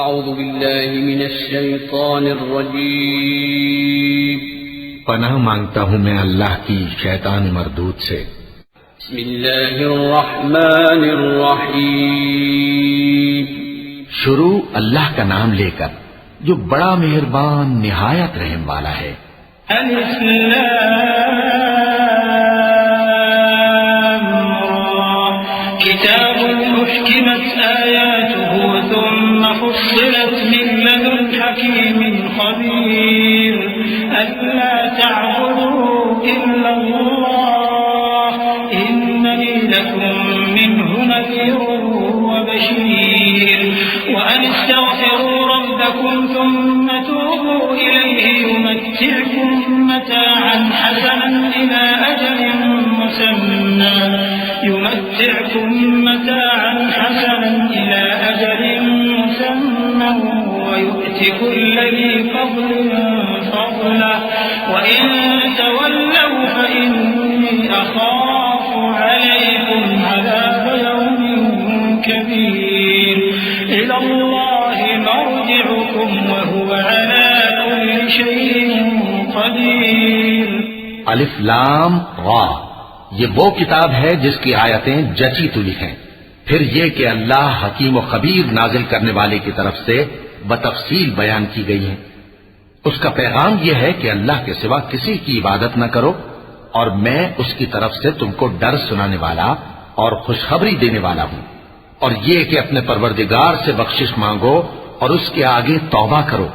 اعوذ باللہ من الشیطان الرجیم پناہ مانگتا ہوں میں اللہ کی شیطان مردود سے۔ بسم اللہ الرحمن الرحیم شروع اللہ کا نام لے کر جو بڑا مہربان نہایت رحم والا ہے۔ الف لام را کتاب محکمت آیاته ثم فصلت من لدن حکیم خبیر ألا تعبدوا إلا الله إنني لكم منه نذير وبشير وأن استغفروا ربكم ثم توبوا إليه يمتعكم متاعا حسنا إلى أجل مسمى ويؤت كل ذي فضل فضله وإن تولوا فإني أخاف عليكم عذاب يوم كبير إلى الله مرجعكم وهو على كل شيء قدير۔ الف لام را یہ وہ کتاب ہے جس کی آیتیں جچی تلی ہیں، پھر یہ کہ اللہ حکیم و خبیر نازل کرنے والے کی طرف سے بتفصیل بیان کی گئی ہیں۔ اس کا پیغام یہ ہے کہ اللہ کے سوا کسی کی عبادت نہ کرو، اور میں اس کی طرف سے تم کو ڈر سنانے والا اور خوشخبری دینے والا ہوں، اور یہ کہ اپنے پروردگار سے بخشش مانگو اور اس کے آگے توبہ کرو،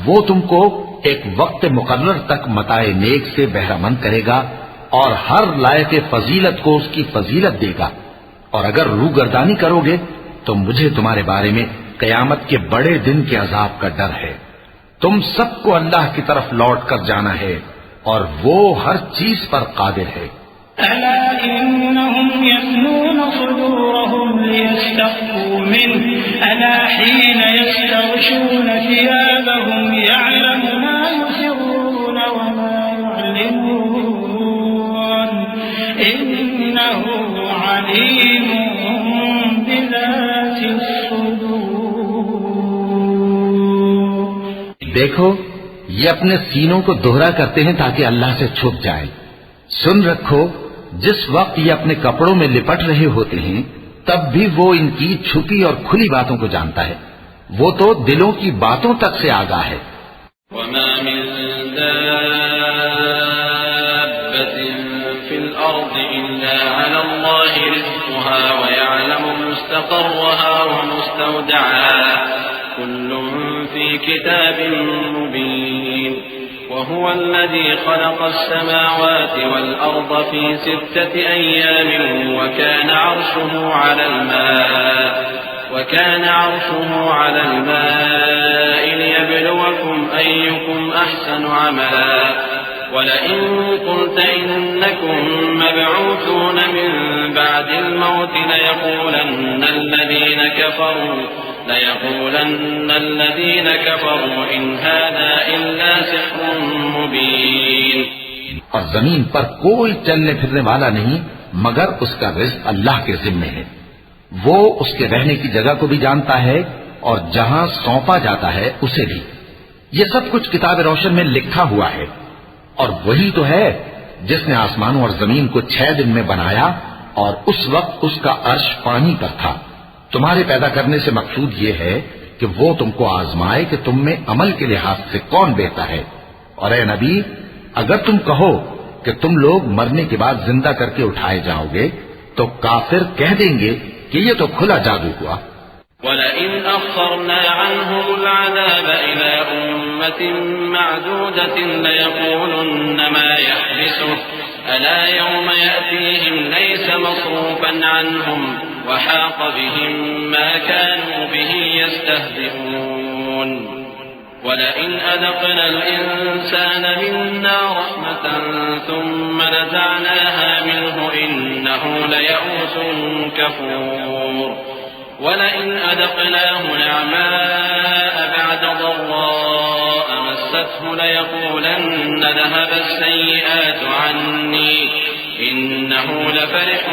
وہ تم کو ایک وقت مقرر تک متاع نیک سے بہرہ مند کرے گا اور ہر لائق فضیلت کو اس کی فضیلت دے گا، اور اگر روگردانی کرو گے تو مجھے تمہارے بارے میں قیامت کے بڑے دن کے عذاب کا ڈر ہے۔ تم سب کو اللہ کی طرف لوٹ کر جانا ہے اور وہ ہر چیز پر قادر ہے۔ ألا إنهم يثنون صدورهم ليستخفوا منه ألا حين يستغشون ثيابهم يعلم ما يسرون وما يعلنون إنه عليم بذات الصدور۔ دیکھو یہ اپنے سینوں کو دوہرا کرتے ہیں تاکہ اللہ سے چھپ جائیں۔ سن رکھو جس وقت یہ اپنے کپڑوں میں لپٹ رہے ہوتے ہیں تب بھی وہ ان کی چھپی اور کھلی باتوں کو جانتا ہے، وہ تو دلوں کی باتوں تک سے آگاہ ہے۔ وما من دابة في الأرض إلا على الله رزقها ويعلم مستقرها ومستودعها كل في كتاب مبين وهو الذي خلق السماوات والأرض في 6 أيام وكان عرشه على الماء ليبلوكم أيكم أحسن عملا ولئن قلت إنكم مبعوثون من بعد الموت ليقولن الذين كفروا إن هذا إلا سحر مبين۔ اور زمین پر کوئی چلنے پھرنے والا نہیں مگر اس کا رزق اللہ کے ذمے ہے، وہ اس کے رہنے کی جگہ کو بھی جانتا ہے اور جہاں سونپا جاتا ہے اسے بھی۔ یہ سب کچھ کتاب روشن میں لکھا ہوا ہے، اور وہی تو ہے جس نے آسمانوں اور زمین کو 6 دن میں بنایا اور اس وقت اس کا عرش پانی پر تھا۔ تمہارے پیدا کرنے سے مقصود یہ ہے کہ وہ تم کو آزمائے کہ تم میں عمل کے لحاظ سے کون بہتر ہے۔ اور اے نبی اگر تم کہو کہ تم لوگ مرنے کے بعد زندہ کر کے اٹھائے جاؤ گے تو کافر کہہ دیں گے کہ یہ تو کھلا جادو ہوا۔ وَلَئِنْ أَخَّرْنَا عَنْهُمُ الْعَذَابَ إِلَىٰ أُمَّةٍ مَّعْدُودَةٍ لَيَقُولُنَّ مَا يَحْبِسُهُ أَلَا يَوْمَ يَأْتِيهِمْ لَيْسَ مَصْرُوفًا عَنْهُمْ وَحَاقَ بِهِم مَّا كَانُوا بِهِ يَسْتَهْزِئُونَ وَلَئِنْ أَذَقْنَا الْإِنسَانَ مِنَّا رَحْمَةً ثُمَّ نَزَعْنَاهَا مِنْهُ إِنَّهُ لَيَئُوسٌ كَفُورٌ وَلَئِنْ أَذَقْنَاهُ نَعْمَاءَ بَعْدَ ضَرَّاءَ مَسَّتْهُ لَيَقُولَنَّ ذَهَبَ السَّيِّئَاتُ عَنِّي إِنَّهُ لَفَرِحٌ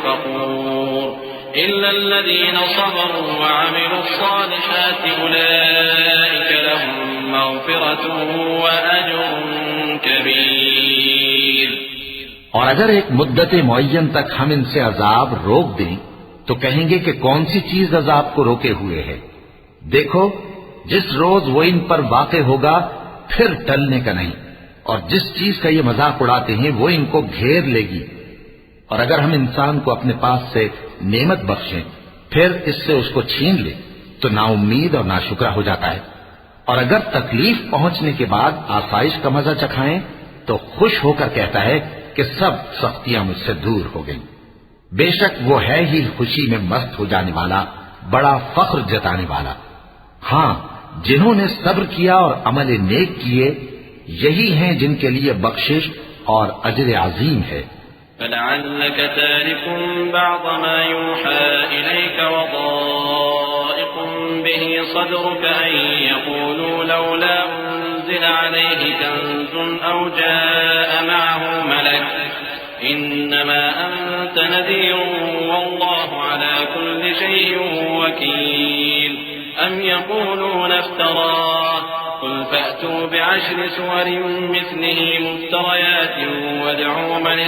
فَخُورٌ إلا الذين صبروا وعملوا الصالحات أولئك لهم مغفرة وأجر كبير. اور اگر ایک مدت معین تک ہم ان سے عذاب روک دیں تو کہیں گے کہ کون سی چیز عذاب کو روکے ہوئے ہے؟ دیکھو جس روز وہ ان پر واقع ہوگا پھر ٹلنے کا نہیں، اور جس چیز کا یہ مذاق اڑاتے ہیں وہ ان کو گھیر لے گی. اور اگر ہم انسان کو اپنے پاس سے نعمت بخشیں پھر اس سے اس کو چھین لے تو نا امید اور ناشکرا ہو جاتا ہے. اور اگر تکلیف پہنچنے کے بعد آسائش کا مزہ چکھائیں تو خوش ہو کر کہتا ہے کہ سب سختیاں مجھ سے دور ہو گئیں. بے شک وہ ہے ہی خوشی میں مست ہو جانے والا، بڑا فخر جتانے والا. ہاں جنہوں نے صبر کیا اور عمل نیک کیے یہی ہیں جن کے لیے بخشش اور اجر عظیم ہے. فلعلك تارك بعض ما يوحى إليك وضائق به صدرك أن يقولوا لولا أنزل عليه كنز أو جاء معه ملك إنما أنت نذير والله على كل شيء وكيل. أم يقولون افتراه قل فأتوا بعشر سور مثله مفتريات وادعوا من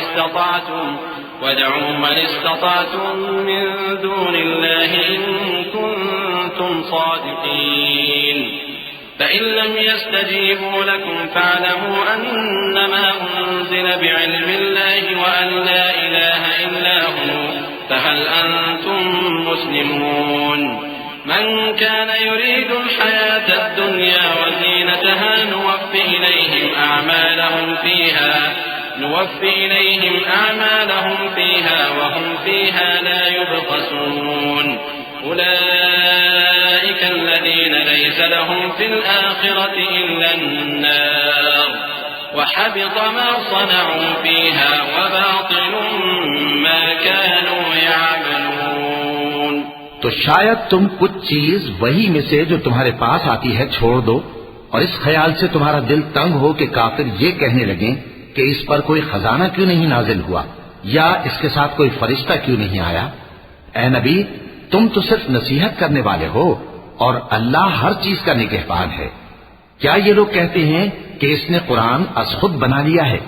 استطعتم من دون الله إن كنتم صادقين. فإن لم يستجيبوا لكم فاعلموا أنما أنزل بعلم الله وأن لا إله إلا هو فهل أنتم مسلمون. من كان يريد الحياة الدنيا وزينتها نوفي إليهم أعمالهم فيها وهم فيها لا يبخسون. أولئك الذين ليس لهم في الآخرة إلا النار وحبط ما صنعوا فيها وباطل ما كانوا يعملون. تو شاید تم کچھ چیز وہی میں سے جو تمہارے پاس آتی ہے چھوڑ دو، اور اس خیال سے تمہارا دل تنگ ہو کہ کافر یہ کہنے لگیں کہ اس پر کوئی خزانہ کیوں نہیں نازل ہوا یا اس کے ساتھ کوئی فرشتہ کیوں نہیں آیا. اے نبی تم تو صرف نصیحت کرنے والے ہو اور اللہ ہر چیز کا نگہبان ہے. کیا یہ لوگ کہتے ہیں کہ اس نے قرآن از خود بنا لیا ہے؟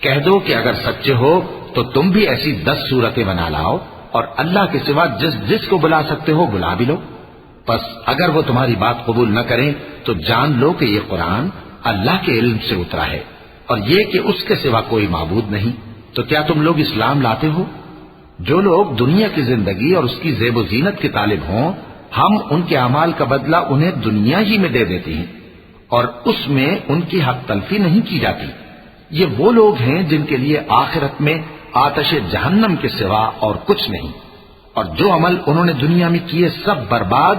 کہہ دو کہ اگر سچے ہو تو تم بھی ایسی 10 صورتیں بنا لاؤ اور اللہ کے سوا جس کو بلا سکتے ہو بلا بھی لو. پس اگر وہ تمہاری بات قبول نہ کریں تو جان لو کہ یہ قرآن اللہ کے علم سے اترا ہے اور یہ کہ اس کے سوا کوئی معبود نہیں. تو کیا تم لوگ اسلام لاتے ہو؟ جو لوگ دنیا کی زندگی اور اس کی زیب و زینت کے طالب ہوں ہم ان کے اعمال کا بدلہ انہیں دنیا ہی میں دے دیتے ہیں اور اس میں ان کی حق تلفی نہیں کی جاتی. یہ وہ لوگ ہیں جن کے لیے آخرت میں آتش جہنم کے سوا اور کچھ نہیں، اور جو عمل انہوں نے دنیا میں کیے سب برباد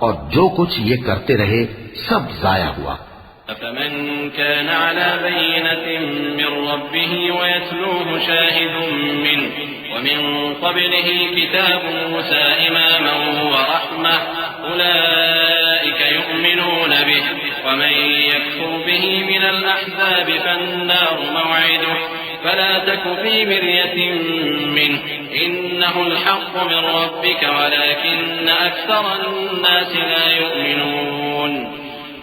اور جو کچھ یہ کرتے رہے سب ضائع ہوا. أفمن كان على بينة من ربه ويتلوه شاهد منه ومن قبله كتاب موسى إماما ورحمة أولئك يؤمنون به ومن يكفر به من الأحزاب فالنار موعده فلا تك في مرية منه إنه الحق من ربك ولكن أكثر الناس لا يؤمنون.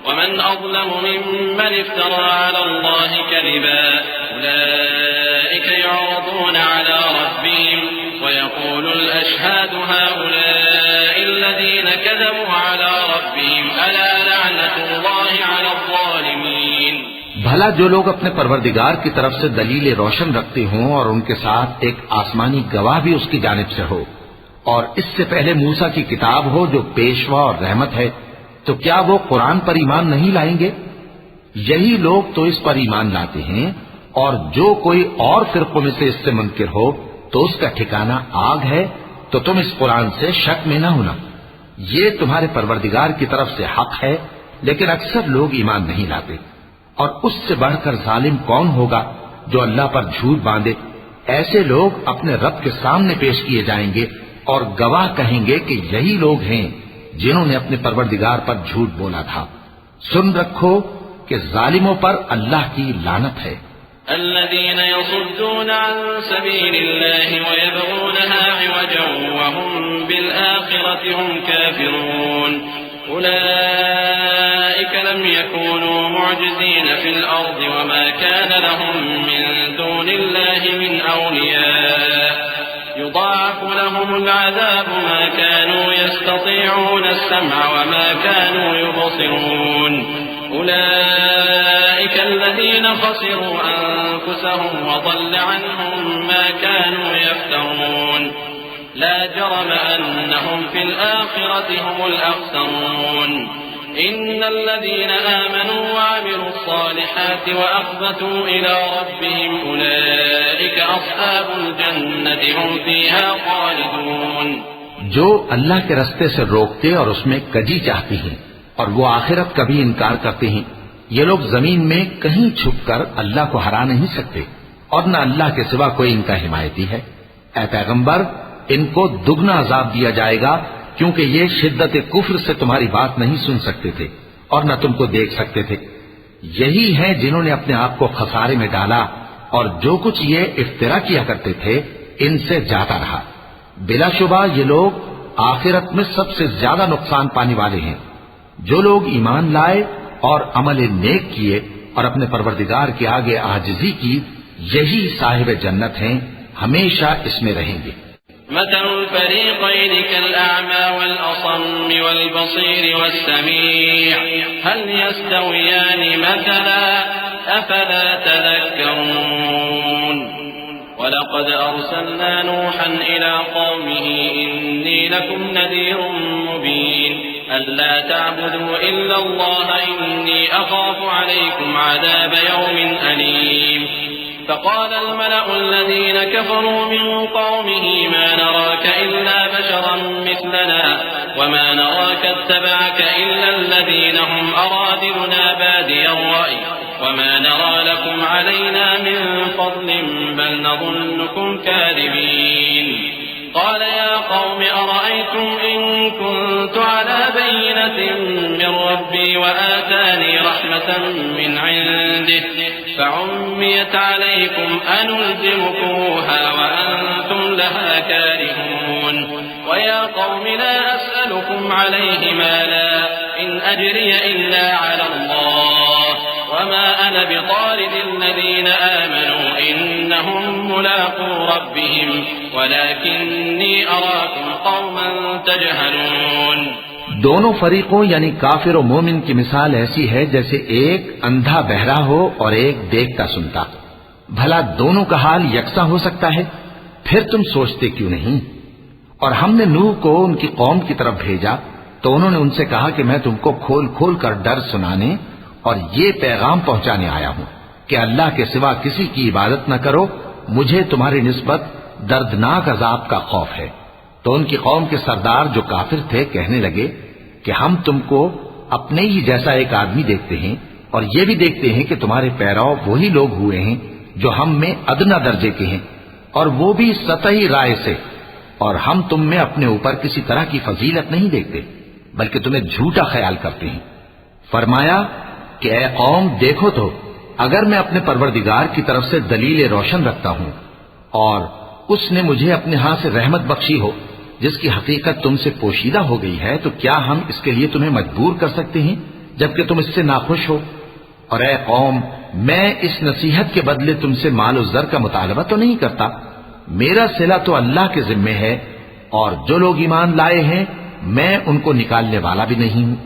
ومن أظلم ممن افترى على الله كذبا أولئك يعرضون على ربهم ويقول الأشهاد هؤلاء الذين كذبوا على ربهم ألا لعنة الله على الظالمين. بھلا جو لوگ اپنے پروردگار کی طرف سے دلیل روشن رکھتے ہوں اور ان کے ساتھ ایک آسمانی گواہ بھی اس کی جانب سے ہو اور اس سے پہلے موسیٰ کی کتاب ہو جو پیشوا اور رحمت ہے، تو کیا وہ قرآن پر ایمان نہیں لائیں گے؟ یہی لوگ تو اس پر ایمان لاتے ہیں، اور جو کوئی اور فرقوں میں سے اس سے منکر ہو تو اس کا ٹھکانہ آگ ہے. تو تم اس قرآن سے شک میں نہ ہونا، یہ تمہارے پروردگار کی طرف سے حق ہے، لیکن اکثر لوگ ایمان نہیں لاتے. اور اس سے بڑھ کر ظالم کون ہوگا جو اللہ پر جھوٹ باندھے؟ ایسے لوگ اپنے رب کے سامنے پیش کیے جائیں گے اور گواہ کہیں گے کہ یہی لوگ ہیں جنہوں نے اپنے پروردگار پر جھوٹ بولا تھا. سن رکھو کہ ظالموں پر اللہ کی لعنت ہے. الذين يصدون عن سبيل الله ويبغونها عوجا وهم بالآخرة هم كافرون أولئك لم يكونوا معجزين في الأرض وما كان لهم من دون الله من أولياء يضاعف لهم العذاب ما كانوا يستطيعون السمع وما كانوا يبصرون أولئك الذين خسروا أنفسهم وضل عنهم ما كانوا يفترون لا جرم أنهم في الآخرة هم الأخسرون إن الذين آمنوا وعملوا الصالحات وأخبتوا إلى ربهم أولئك أصحاب الجنة هم فيها خالدون. جو اللہ کے رستے سے روکتے اور اس میں کجی چاہتے ہیں اور وہ آخرت کا بھی انکار کرتے ہیں، یہ لوگ زمین میں کہیں چھپ کر اللہ کو ہرا نہیں سکتے اور نہ اللہ کے سوا کوئی ان کا حمایتی ہے. اے پیغمبر، ان کو دگنا عذاب دیا جائے گا کیونکہ یہ شدت کفر سے تمہاری بات نہیں سن سکتے تھے اور نہ تم کو دیکھ سکتے تھے. یہی ہیں جنہوں نے اپنے آپ کو خسارے میں ڈالا اور جو کچھ یہ افترا کیا کرتے تھے ان سے جاتا رہا. بلا شبہ یہ لوگ آخرت میں سب سے زیادہ نقصان پانے والے ہیں. جو لوگ ایمان لائے اور عمل نیک کیے اور اپنے پروردگار کے آگے عاجزی کی، یہی صاحب جنت ہیں، ہمیشہ اس میں رہیں گے. مثل الفريقين كالأعمى والأصم والبصير والسميع هل يستويان مثلا أفلا تذكرون. ولقد أرسلنا نوحا إلى قومه إني لكم نذير مبين ألا تعبدوا إلا الله إني أخاف عليكم عذاب يوم أليم. فقال الملأ الذين كفروا من قومه ما نراك إلا بشرا مثلنا وما نراك اتبعك إلا الذين هم أرادلنا بادي الرأي وما نرى لكم علينا من فضل بل نظنكم كاذبين. قال يا قوم أرأيتم إن كنت على بينة من ربي وآتاني رحمة من عنده فعميت عليكم أنلزمكموها وأنتم لها كارهون. ويا قوم لا أسألكم عليه مالا إن أجري إلا على الله وما أنا بطارد الذين آمنوا إنهم ملاقو ربهم ولكني أراكم قوما تجهلون. دونوں فریقوں یعنی کافر و مومن کی مثال ایسی ہے جیسے ایک اندھا بہرا ہو اور ایک دیکھتا سنتا. بھلا دونوں کا حال یکساں ہو سکتا ہے؟ پھر تم سوچتے کیوں نہیں؟ اور ہم نے نوح کو ان کی قوم کی طرف بھیجا تو انہوں نے ان سے کہا کہ میں تم کو کھول کھول کر ڈر سنانے اور یہ پیغام پہنچانے آیا ہوں کہ اللہ کے سوا کسی کی عبادت نہ کرو، مجھے تمہاری نسبت دردناک عذاب کا خوف ہے. تو ان کی قوم کے سردار جو کافر تھے کہنے لگے کہ ہم تم کو اپنے ہی جیسا ایک آدمی دیکھتے ہیں اور یہ بھی دیکھتے ہیں کہ تمہارے پیرو وہی لوگ ہوئے ہیں جو ہم میں ادنا درجے کے ہیں اور وہ بھی سطحی رائے سے، اور ہم تم میں اپنے اوپر کسی طرح کی فضیلت نہیں دیکھتے بلکہ تمہیں جھوٹا خیال کرتے ہیں. فرمایا کہ اے قوم دیکھو تو اگر میں اپنے پروردگار کی طرف سے دلیل روشن رکھتا ہوں اور اس نے مجھے اپنے ہاں سے رحمت بخشی ہو جس کی حقیقت تم سے پوشیدہ ہو گئی ہے، تو کیا ہم اس کے لیے تمہیں مجبور کر سکتے ہیں جبکہ تم اس سے ناخوش ہو؟ اور اے قوم، میں اس نصیحت کے بدلے تم سے مال و زر کا مطالبہ تو نہیں کرتا، میرا صلہ تو اللہ کے ذمے ہے، اور جو لوگ ایمان لائے ہیں میں ان کو نکالنے والا بھی نہیں ہوں،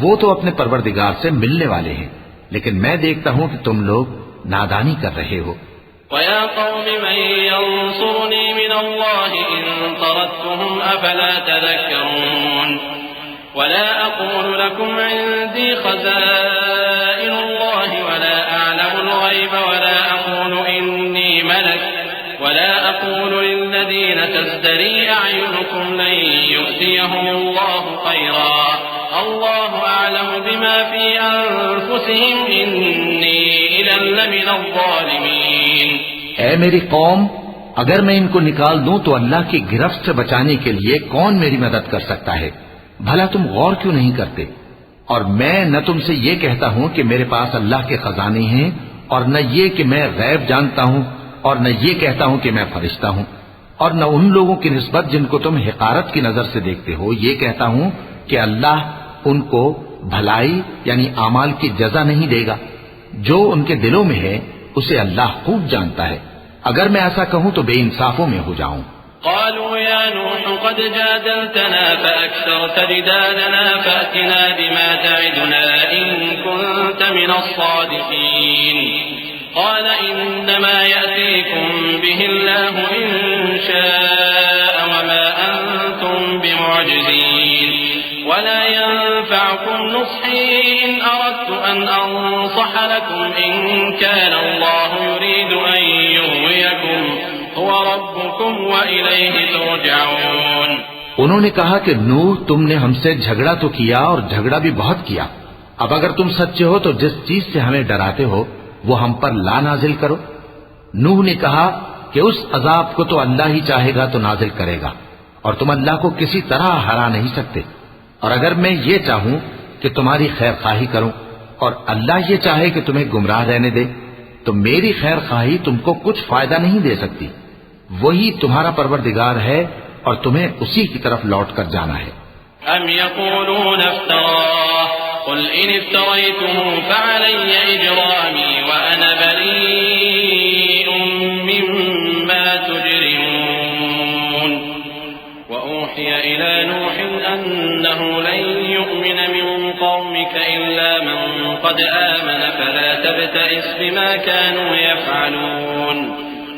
وہ تو اپنے پروردگار سے ملنے والے ہیں، لیکن میں دیکھتا ہوں کہ تم لوگ نادانی کر رہے ہو. وَيَا قَوْمِ مَنْ يَنصُرُنِي مِنَ اللَّهِ إِن طَرَدتُّهُمْ أَفَلَا تَذَكَّرُونَ. وَلَا أَقُولُ لَكُمْ عِندِي خَزَائِنُ اللَّهِ وَلَا أَعْلَمُ الْغَيْبَ وَلَا أَقُولُ إِنِّي مَلَكٌ وَلَا أَقُولُ لِلَّذِينَ تَزْدَرِي أَعْيُنُكُمْ لَن يُؤْتِيَهُمُ اللَّهُ خَيْرًا الله أعلم بما في أنفسهم إني إذا لمن الظالمين. اے میری قوم، اگر میں ان کو نکال دوں تو اللہ کی گرفت سے بچانے کے لیے کون میری مدد کر سکتا ہے؟ بھلا تم غور کیوں نہیں کرتے؟ اور میں نہ تم سے یہ کہتا ہوں کہ میرے پاس اللہ کے خزانے ہیں اور نہ یہ کہ میں غیب جانتا ہوں، اور نہ یہ کہتا ہوں کہ میں فرشتہ ہوں، اور نہ ان لوگوں کی نسبت جن کو تم حقارت کی نظر سے دیکھتے ہو یہ کہتا ہوں کہ اللہ ان کو بھلائی یعنی اعمال کی جزا نہیں دے گا۔ جو ان کے دلوں میں ہے اسے اللہ خوب جانتا ہے، اگر میں ایسا کہوں تو بے انصافوں میں ہو جاؤں۔ قالوا يا نوح قد جادلتنا فأكثرت جدالنا فأتنا بما تعدنا إن كنت من الصادقين قال إنما يأتيكم به الله إن شاء وما أنتم بمعجزين ولا ينفعكم نصحي إن أردت أن أنصح لكم إن كان الله يريد أن يغويكم هو ربكم وإليه ترجعون۔ انہوں نے کہا کہ نوح تم نے ہم سے جھگڑا تو کیا اور جھگڑا بھی بہت کیا، اب اگر تم سچے ہو تو جس چیز سے ہمیں ڈراتے ہو وہ ہم پر لا نازل کرو۔ نوح نے کہا کہ اس عذاب کو تو اللہ ہی چاہے گا تو نازل کرے گا، اور تم اللہ کو کسی طرح ہرا نہیں سکتے، اور اگر میں یہ چاہوں کہ تمہاری خیر خواہی کروں اور اللہ یہ چاہے کہ تمہیں گمراہ رہنے دے تو میری خیر خواہی تم کو کچھ فائدہ نہیں دے سکتی، وہی تمہارا پروردگار ہے اور تمہیں اسی کی طرف لوٹ کر جانا ہے۔ ام یقولون افتراه قل ان افتریته فعلی اجرامی وانا بریء مما تجرمون وأوحي إلى نوح أنه لن يؤمن من قومك إلا من قد آمن فلا تبتئس بما كانوا يفعلون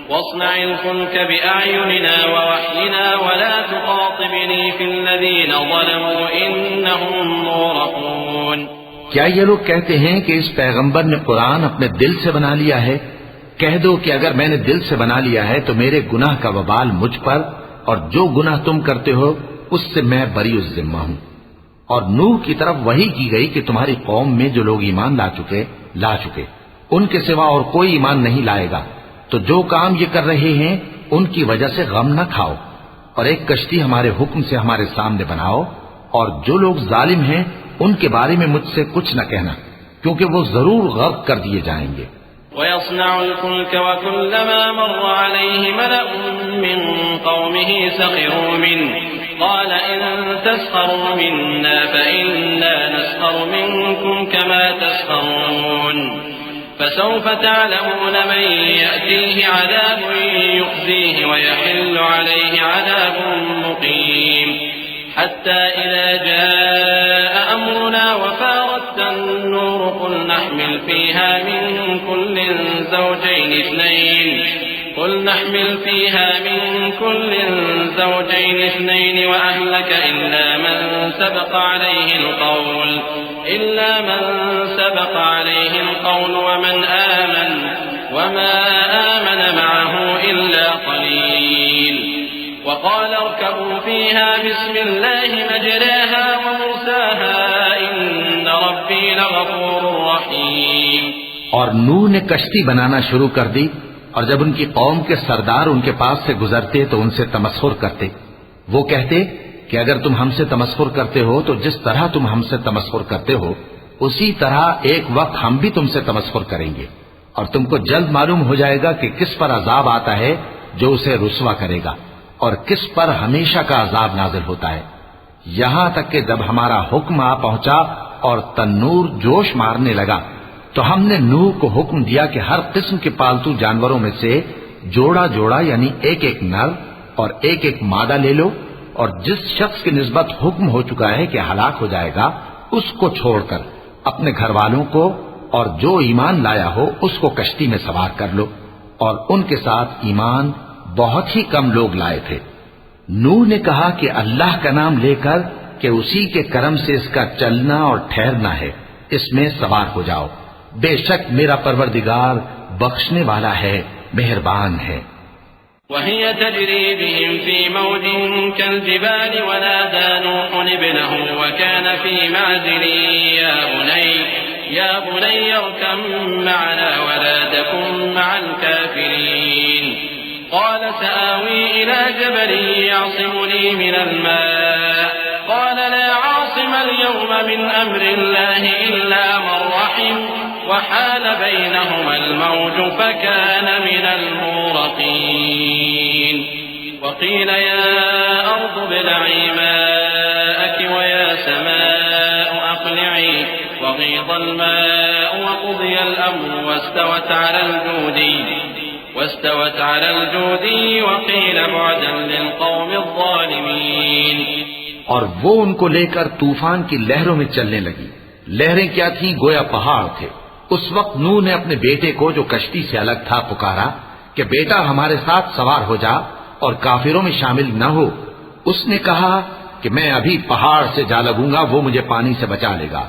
واصنع الفلك بأعيننا ووحينا ولا تخاطبني في الذين ظلموا إنهم مغرقون۔ کیا یہ لوگ کہتے ہیں کہ اس پیغمبر نے قرآن اپنے دل سے بنا لیا ہے؟ کہہ دو کہ اگر میں نے دل سے بنا لیا ہے تو میرے گناہ کا وبال مجھ پر، اور جو گناہ تم کرتے ہو اس سے میں بری الذمہ ہوں۔ اور نوح کی طرف وحی کی گئی کہ تمہاری قوم میں جو لوگ ایمان لا چکے ان کے سوا اور کوئی ایمان نہیں لائے گا، تو جو کام یہ کر رہے ہیں ان کی وجہ سے غم نہ کھاؤ، اور ایک کشتی ہمارے حکم سے ہمارے سامنے بناؤ، اور جو لوگ ظالم ہیں ان کے بارے میں مجھ سے کچھ نہ کہنا، کیونکہ وہ ضرور غرق کر دیے جائیں گے۔ ويصنع الفلك وكلما مر عليه ملأ من قومه سخروا منه قال إن تسخروا منا فإنا نسخر منكم كما تسخرون فسوف تعلمون من يأتيه عذاب يخزيه ويحل عليه عذاب مقيم حتى إذا جاء أمرنا وفارت النور قل نحمل فيها من كل زوجين اثنين وأهلك إلا من سبق عليه القول ومن آمن وما آمن معه إلا قليل وقال اركبوا فيها بسم الله مجراها ومرساها إن ربي لغفور رحيم۔ اور نوح نے کشتی بنانا شروع کر دی، اور جب ان کی قوم کے سردار ان کے پاس سے گزرتے تو ان سے تمسخر کرتے، وہ کہتے کہ اگر تم ہم سے تمسخر کرتے ہو تو جس طرح تم ہم سے تمسخر کرتے ہو اسی طرح ایک وقت ہم بھی تم سے تمسخر کریں گے، اور تم کو جلد معلوم ہو جائے گا کہ کس پر عذاب آتا ہے جو اسے رسوا کرے گا، اور کس پر ہمیشہ کا عذاب نازل ہوتا ہے، یہاں تک کہ جب ہمارا حکم آ پہنچا اور تنور جوش مارنے لگا تو ہم نے نوح کو حکم دیا کہ ہر قسم کے پالتو جانوروں میں سے جوڑا جوڑا یعنی ایک ایک نر اور ایک ایک مادہ لے لو، اور جس شخص کی نسبت حکم ہو چکا ہے کہ ہلاک ہو جائے گا اس کو چھوڑ کر اپنے گھر والوں کو اور جو ایمان لایا ہو اس کو کشتی میں سوار کر لو، اور ان کے ساتھ ایمان بہت ہی کم لوگ لائے تھے۔ نوح نے کہا کہ اللہ کا نام لے کر کہ اسی کے کرم سے اس کا چلنا اور ٹھہرنا ہے، اس میں سوار ہو جاؤ، بے شک میرا پروردگار بخشنے والا ہے، مہربان ہے۔ وهي تجري بهم في موج كالجبال ونادى نوح ابنه وكان في معزل يا بني اركب معنا ولا تكن مع الكافرين قال سآوي إلى جبل يعصمني من الماء قال لا عاصم اليوم من أمر الله إلا من رحم وحال بينهما الموج فكان من المغرقين وقيل يا أرض ابلعي ماءك ويا سماء أقلعي وغيض الماء وقضي الأمر واستوت على الجودي وقيل بعدا للقوم الظالمين. اور وہ ان کو لے کر طوفان کی لہروں میں چلنے لگی. لہریں کیا تھیں؟ گویا پہاڑ تھے. اس وقت نوح نے اپنے بیٹے کو جو کشتی سے الگ تھا پکارا کہ بیٹا ہمارے ساتھ سوار ہو جا اور کافروں میں شامل نہ ہو. اس نے کہا کہ میں ابھی پہاڑ سے جا لگوں گا، وہ مجھے پانی سے بچا لے گا.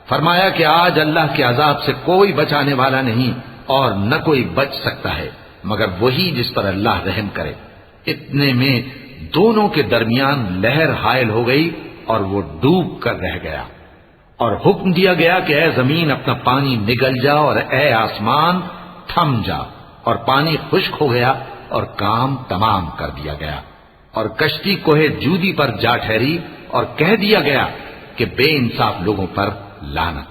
فرمایا کہ آج اللہ کے عذاب سے کوئی بچانے والا نہیں اور نہ کوئی بچ سکتا ہے مگر وہی جس پر اللہ رحم کرے. اتنے میں دونوں کے درمیان لہر حائل ہو گئی اور وہ ڈوب کر رہ گیا. اور حکم دیا گیا کہ اے زمین اپنا پانی نگل جا اور اے آسمان تھم جا، اور پانی خشک ہو گیا اور کام تمام کر دیا گیا. اور کشتی کوہ جودی پر جا ٹھہری اور کہہ دیا گیا کہ بے انصاف لوگوں پر لعنت.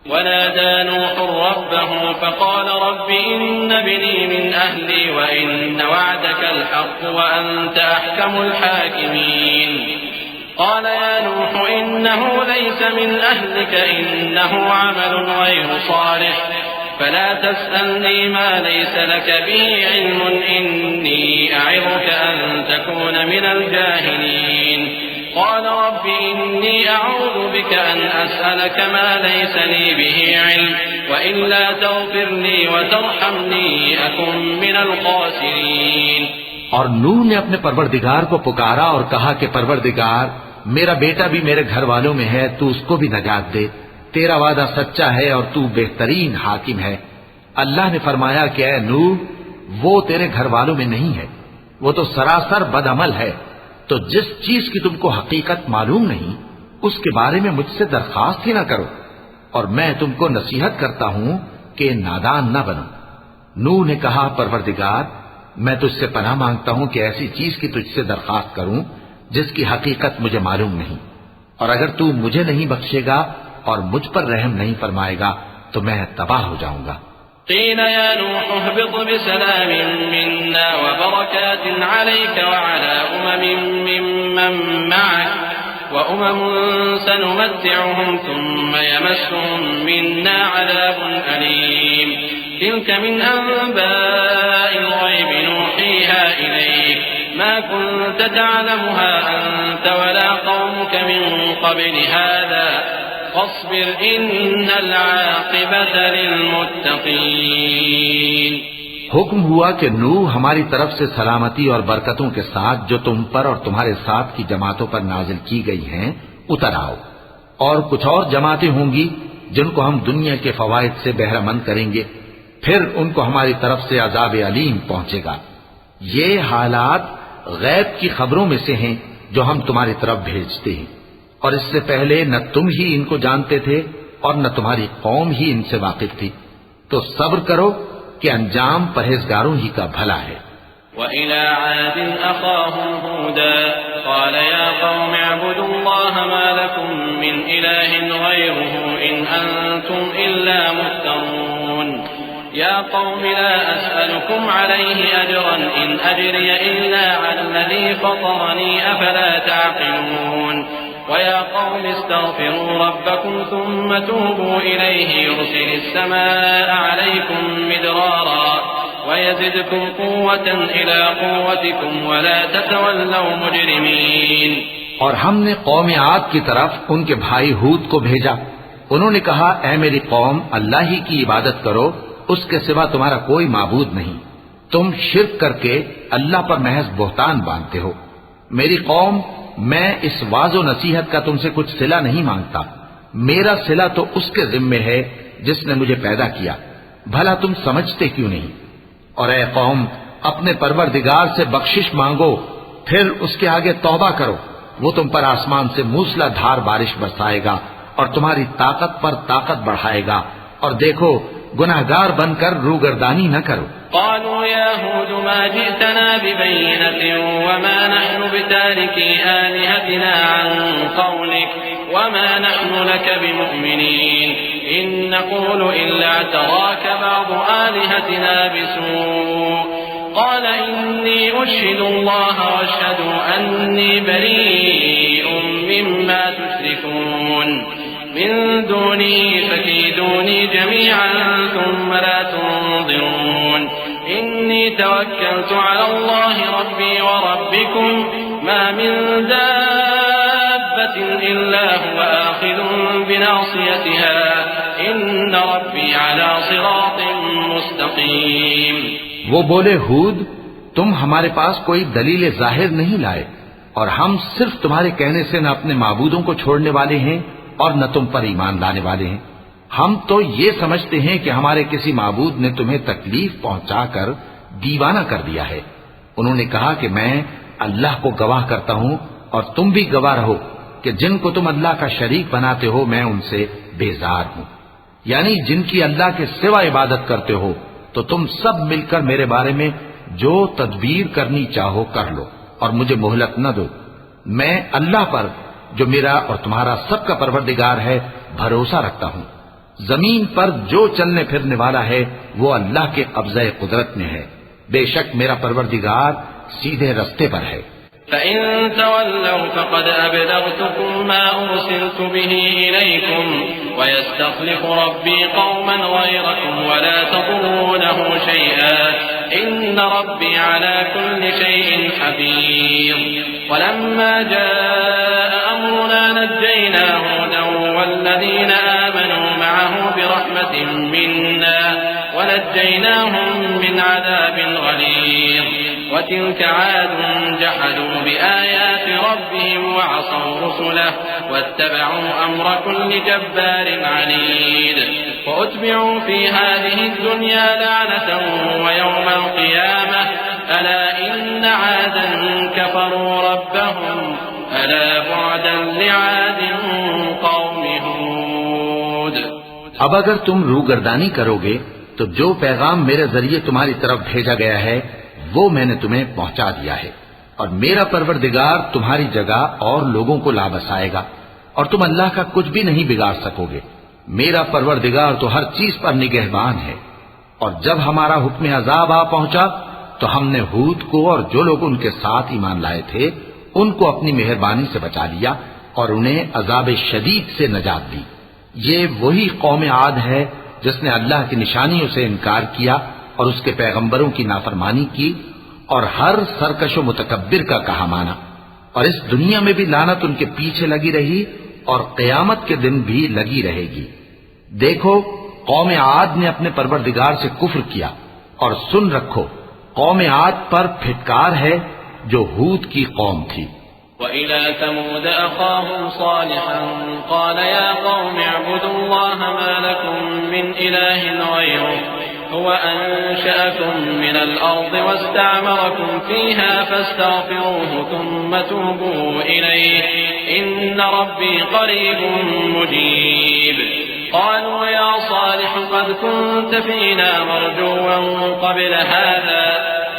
ونادى نوح ربه فقال رب إن ابني من أهلي وإن وعدك الحق وأنت أحكم الحاكمين. قال يا نوح إنه ليس من أهلك إنه عمل غير صالح فلا تسألني ما ليس لك به علم إني أعظك أن تكون من الجاهلين. قال رب إني أعوذ بك أن أسألك ما ليس لي به علم وإلا تغفر لي وترحمني أكن من الخاسرين. اور نوح نے اپنے پروردگار کو پکارا اور کہا کہ پروردگار میرا بیٹا بھی میرے گھر والوں میں ہے، تو اس کو بھی نجات دے. تیرا وعدہ سچا ہے اور تو بہترین حاکم ہے. اللہ نے فرمایا کہ اے نوح وہ تیرے گھر والوں میں نہیں ہے، وہ تو سراسر بد عمل ہے. تو جس چیز کی تم کو حقیقت معلوم نہیں اس کے بارے میں مجھ سے درخواست ہی نہ کرو، اور میں تم کو نصیحت کرتا ہوں کہ نادان نہ بنو. نوح نے کہا پروردگار میں تجھ سے پناہ مانگتا ہوں کہ ایسی چیز کی تجھ سے درخواست کروں جس کی حقیقت مجھے معلوم نہیں، اور اگر تو مجھے نہیں بخشے گا اور مجھ پر رحم نہیں فرمائے گا تو میں تباہ ہو جاؤں گا. قيل يا نوح اهبط بسلام منا وبركات عليك وعلى ممن معك وأمم سنمتعهم ثم يمسهم منا عذاب أليم. تلك من أنباء الغيب نوحيها إليك ما كنت تعلمها أنت ولا قومك من قبل هذا فاصبر إن العاقبة للمتقين. حکم ہوا کہ نوح ہماری طرف سے سلامتی اور برکتوں کے ساتھ جو تم پر اور تمہارے ساتھ کی جماعتوں پر نازل کی گئی ہیں اتر آؤ. اور کچھ اور جماعتیں ہوں گی جن کو ہم دنیا کے فوائد سے بہرہ مند کریں گے، پھر ان کو ہماری طرف سے عذاب علیم پہنچے گا. یہ حالات غیب کی خبروں میں سے ہیں جو ہم تمہاری طرف بھیجتے ہیں، اور اس سے پہلے نہ تم ہی ان کو جانتے تھے اور نہ تمہاری قوم ہی ان سے واقف تھی. تو صبر کرو کہ انجام پرہیزگاروں ہی کا بھلا ہے. وَإِلَى عَادٍ أَخَاهُمْ هُودًا قَالَ يَا قَوْمِ اعْبُدُوا اللَّهَ مَا لَكُمْ مِنْ إِلَٰهٍ غَيْرُهُ إِنْ أَنْتُمْ إِلَّا مُفْتَرُونَ. يَا قَوْمِ لَا أَسْأَلُكُمْ عَلَيْهِ أَجْرًا إِنْ أَجْرِيَ إِلَّا عَلَى الَّذِي فَطَرَنِي أَفَلَا تَعْقِلُونَ. وَيَا قَوْمِ اسْتَغْفِرُوا رَبَّكُمْ ثُمَّ تُوبُوا إِلَيْهِ يُرْسِلِ السَّمَاءَ عَلَيْكُمْ مِدْرَارًا وَيَزِدْكُمْ قُوَّةً إِلَىٰ قُوَّتِكُمْ وَلَا تَتَوَلَّوْا مُجْرِمِينَ. اور ہم نے قوم عاد کی طرف ان کے بھائی ہود کو بھیجا. انہوں نے کہا اے میری قوم اللہ ہی کی عبادت کرو، اس کے سوا تمہارا کوئی معبود نہیں. تم شرک کر کے اللہ پر محض بہتان باندھتے ہو. میری قوم میں اس واض و نصیحت کا تم سے کچھ صلہ نہیں مانگتا، میرا صلہ تو اس کے ذمے ہے جس نے مجھے پیدا کیا. بھلا تم سمجھتے کیوں نہیں؟ اور اے قوم اپنے پروردگار سے بخشش مانگو، پھر اس کے آگے توبہ کرو، وہ تم پر آسمان سے موسلا دھار بارش برسائے گا اور تمہاری طاقت پر طاقت بڑھائے گا، اور دیکھو گناہگار بن کر روگردانی نہ کرو. قالوا يا هود ما جئتنا ببينة وما نحن بتاركي آلهتنا عن قولك وما نحن لك بمؤمنين إن نقول إلا اعتراك بعض آلهتنا بسوء قال إني أشهد الله واشهدوا أني بريء مما تشركون من دونه فكيدوني جميعا ثم لا تنظرون إني توكلت على الله ربي وربكم ما من دابة إلا هو آخذ بناصيتها إن ربي على صراط مستقيم. وہ بولے ہود تم ہمارے پاس کوئی دلیل ظاہر نہیں لائے اور ہم صرف تمہارے کہنے سے نہ اپنے معبودوں کو چھوڑنے والے ہیں اور نہ تم پر ایمان لانے والے ہیں. ہم تو یہ سمجھتے ہیں کہ ہمارے کسی معبود نے تمہیں تکلیف پہنچا کر دیوانہ کر دیا ہے. انہوں نے کہا کہ میں اللہ کو گواہ کرتا ہوں اور تم بھی گواہ رہو کہ جن کو تم اللہ کا شریک بناتے ہو میں ان سے بیزار ہوں. یعنی جن کی اللہ کے سوا عبادت کرتے ہو تو تم سب مل کر میرے بارے میں جو تدبیر کرنی چاہو کر لو اور مجھے مہلت نہ دو. میں اللہ پر جو میرا اور تمہارا سب کا پروردگار ہے بھروسہ رکھتا ہوں. زمین پر جو چلنے پھرنے والا ہے وہ اللہ کے قبضہ قدرت میں ہے. بے شک میرا پروردگار سیدھے رستے پر ہے. فَإِن تَوَلَّوْا فَقَدْ أَبْلَغْتُكُم مَّا أُرْسِلْتُ بِهِ إِلَيْكُمْ وَيَسْتَخْلِفُ رَبِّي قَوْمًا غَيْرَكُمْ وَلَا تَضُرُّونَهُ شَيْئًا إِنَّ رَبِّي عَلَى كُلِّ شَيْءٍ حَفِيظٌ. وَلَمَّا جَاءَ أَمْرُنَا نَجَّيْنَا هُودًا وَالَّذِينَ آمَنُوا مَعَهُ بِرَحْمَةٍ مِّنَّا وَنَجَّيْنَاهُم مِّنْ عَذَابٍ غَلِيظٍ. وتلك عاد جحدوا بآيات ربهم وعصوا رسله واتبعوا أمر كل جبار عنيد. وأتبعوا في هذه الدنيا لعنة ويوم القيامة ألا إن عادا كفروا ربهم ألا بعدا لعاد قوم هود. اب اگر تم روگردانی کرو گے تو جو پیغام میرے ذریعے تمہاری طرف بھیجا گیا ہے وہ میں نے تمہیں پہنچا دیا ہے اور میرا پروردگار تمہاری جگہ اور لوگوں کو لا بسائے گا اور تم اللہ کا کچھ بھی نہیں بگاڑ سکو گے. میرا پروردگار تو ہر چیز پر نگہبان ہے. اور جب ہمارا حکم عذاب آ پہنچا تو ہم نے ہود کو اور جو لوگ ان کے ساتھ ایمان لائے تھے ان کو اپنی مہربانی سے بچا لیا اور انہیں عذاب شدید سے نجات دی. یہ وہی قوم عاد ہے جس نے اللہ کی نشانیوں سے انکار کیا اور اس کے پیغمبروں کی نافرمانی کی اور ہر سرکش و متکبر کا کہا مانا. اور اس دنیا میں بھی لعنت ان کے پیچھے لگی رہی اور قیامت کے دن بھی لگی رہے گی. دیکھو قوم عاد نے اپنے پروردگار سے کفر کیا اور سن رکھو قوم عاد پر پھٹکار ہے جو ہود کی قوم تھی. وَإِلَى ثَمُودَ أَخَاهُمْ صَالِحًا قَالَ يَا قَوْمِ اعْبُدُوا اللَّهَ مَا لَكُمْ مِنْ إِلَٰهٍ غَيْرُهُ هو أنشأكم من الأرض واستعمركم فيها فاستغفروه ثم توبوا إليه إن ربي قريب مجيب. قالوا يا صالح قد كنت فينا مرجوا قبل هذا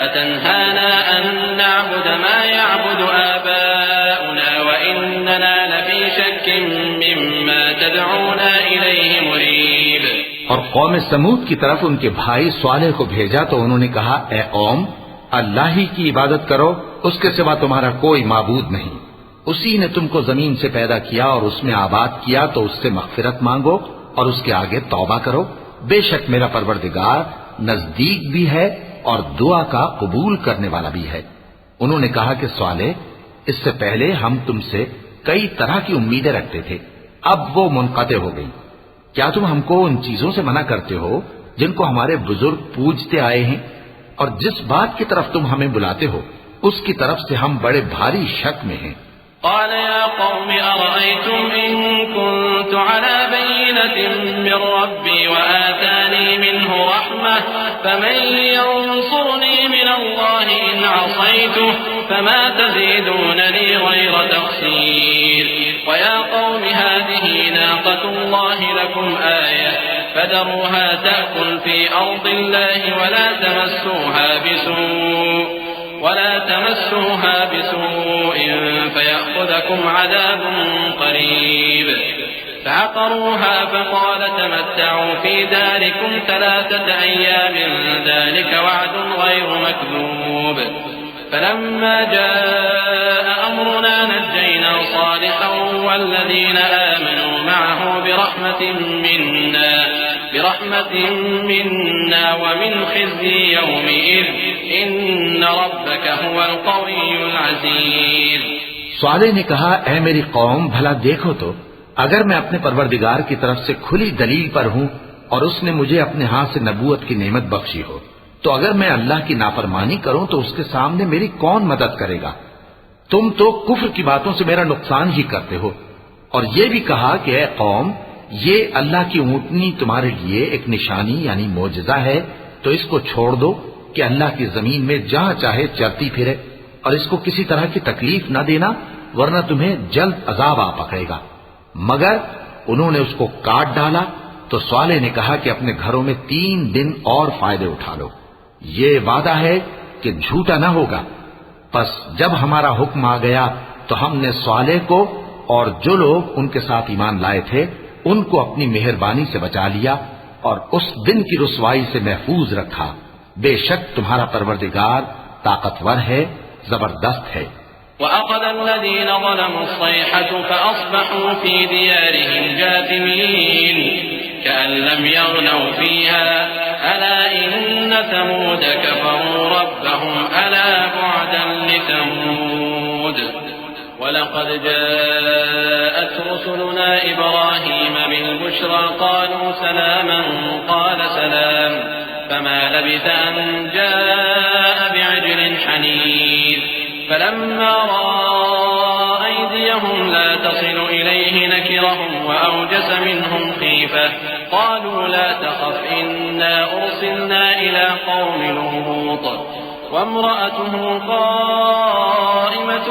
أتنهانا أن نعبد ما يعبد آباؤنا وإننا لفي شك مما تدعونا إليه مريب. اور قوم سمود کی طرف ان کے بھائی صالح کو بھیجا تو انہوں نے کہا اے قوم اللہ ہی کی عبادت کرو اس کے سوا تمہارا کوئی معبود نہیں. اسی نے تم کو زمین سے پیدا کیا اور اس میں آباد کیا تو اس سے مغفرت مانگو اور اس کے آگے توبہ کرو. بے شک میرا پروردگار نزدیک بھی ہے اور دعا کا قبول کرنے والا بھی ہے. انہوں نے کہا کہ صالح اس سے پہلے ہم تم سے کئی طرح کی امیدیں رکھتے تھے اب وہ منقطع ہو گئی. کیا تم ہم کو ان چیزوں سے منع کرتے ہو جن کو ہمارے بزرگ پوجتے آئے ہیں اور جس بات کی طرف تم ہمیں بلاتے ہو اس کی طرف سے ہم بڑے بھاری شک میں ہیں. قال يا قوم أرأيتم إن كنت على بينة من ربي وآتاني منه رحمة فمن ينصرني من الله إن عصيته فما تزيدونني غير تخسير. ويا قوم هذه ناقة الله لكم آية فذروها تأكل في أرض الله ولا تمسوها بسوء فيأخذكم عذاب قريب. فعقروها فقال تمتعوا في داركم 3 أيام ذلك وعد غير مكذوب فلما جاء أمرنا نجينا صالحا والذين آمنوا معه برحمة منا ومن خزي يومئذ إن ربك هو القوي العزيز. صالح نے کہا اے میری قوم بھلا دیکھو تو اگر میں اپنے پروردگار کی طرف سے کھلی دلیل پر ہوں اور اس نے مجھے اپنے ہاتھ سے نبوت کی نعمت بخشی ہو تو اگر میں اللہ کی نافرمانی کروں تو اس کے سامنے میری کون مدد کرے گا؟ تم تو کفر کی باتوں سے میرا نقصان ہی کرتے ہو. اور یہ بھی کہا کہ اے قوم یہ اللہ کی اونٹنی تمہارے لیے ایک نشانی یعنی معجزہ ہے تو اس کو چھوڑ دو کہ اللہ کی زمین میں جہاں چاہے چرتی پھرے اور اس کو کسی طرح کی تکلیف نہ دینا ورنہ تمہیں جلد عذاب آ پکڑے گا. مگر انہوں نے اس کو کاٹ ڈالا تو صالح نے کہا کہ اپنے گھروں میں 3 دن اور فائدے اٹھا لو، یہ وعدہ ہے کہ جھوٹا نہ ہوگا. پس جب ہمارا حکم آ گیا تو ہم نے صالح کو اور جو لوگ ان کے ساتھ ایمان لائے تھے ان کو اپنی مہربانی سے بچا لیا اور اس دن کی رسوائی سے محفوظ رکھا. بے شک تمہارا پروردگار طاقتور ہے، زبردست ہے. وَأَخَذَ الَّذِينَ ظَلَمُوا الصَّيْحَةُ فَأَصْبَحُوا فِي دِيَارِهِمْ جَاثِمِينَ كَأَن لَّمْ يَغْنَوْا فِيهَا أَلَا إِنَّ ثَمُودَ كَفَرُوا رَبَّهُمْ أَلَا بُعْدًا لِّثَمُودَ. وَلَقَدْ جَاءَتْ رُسُلُنَا إِبْرَاهِيمَ بِالْبُشْرَىٰ قَالُوا سَلَامًا قَالَ سَلَامٌ فَمَا لَبِثَ أَن جَاءَ بِعِجْلٍ حَنِيذٍ. فلما رأى أيديهم لا تصل إليه نكرهم وأوجس منهم خيفة قالوا لا تخف إنا أرسلنا إلى قوم لوط وامرأته قائمة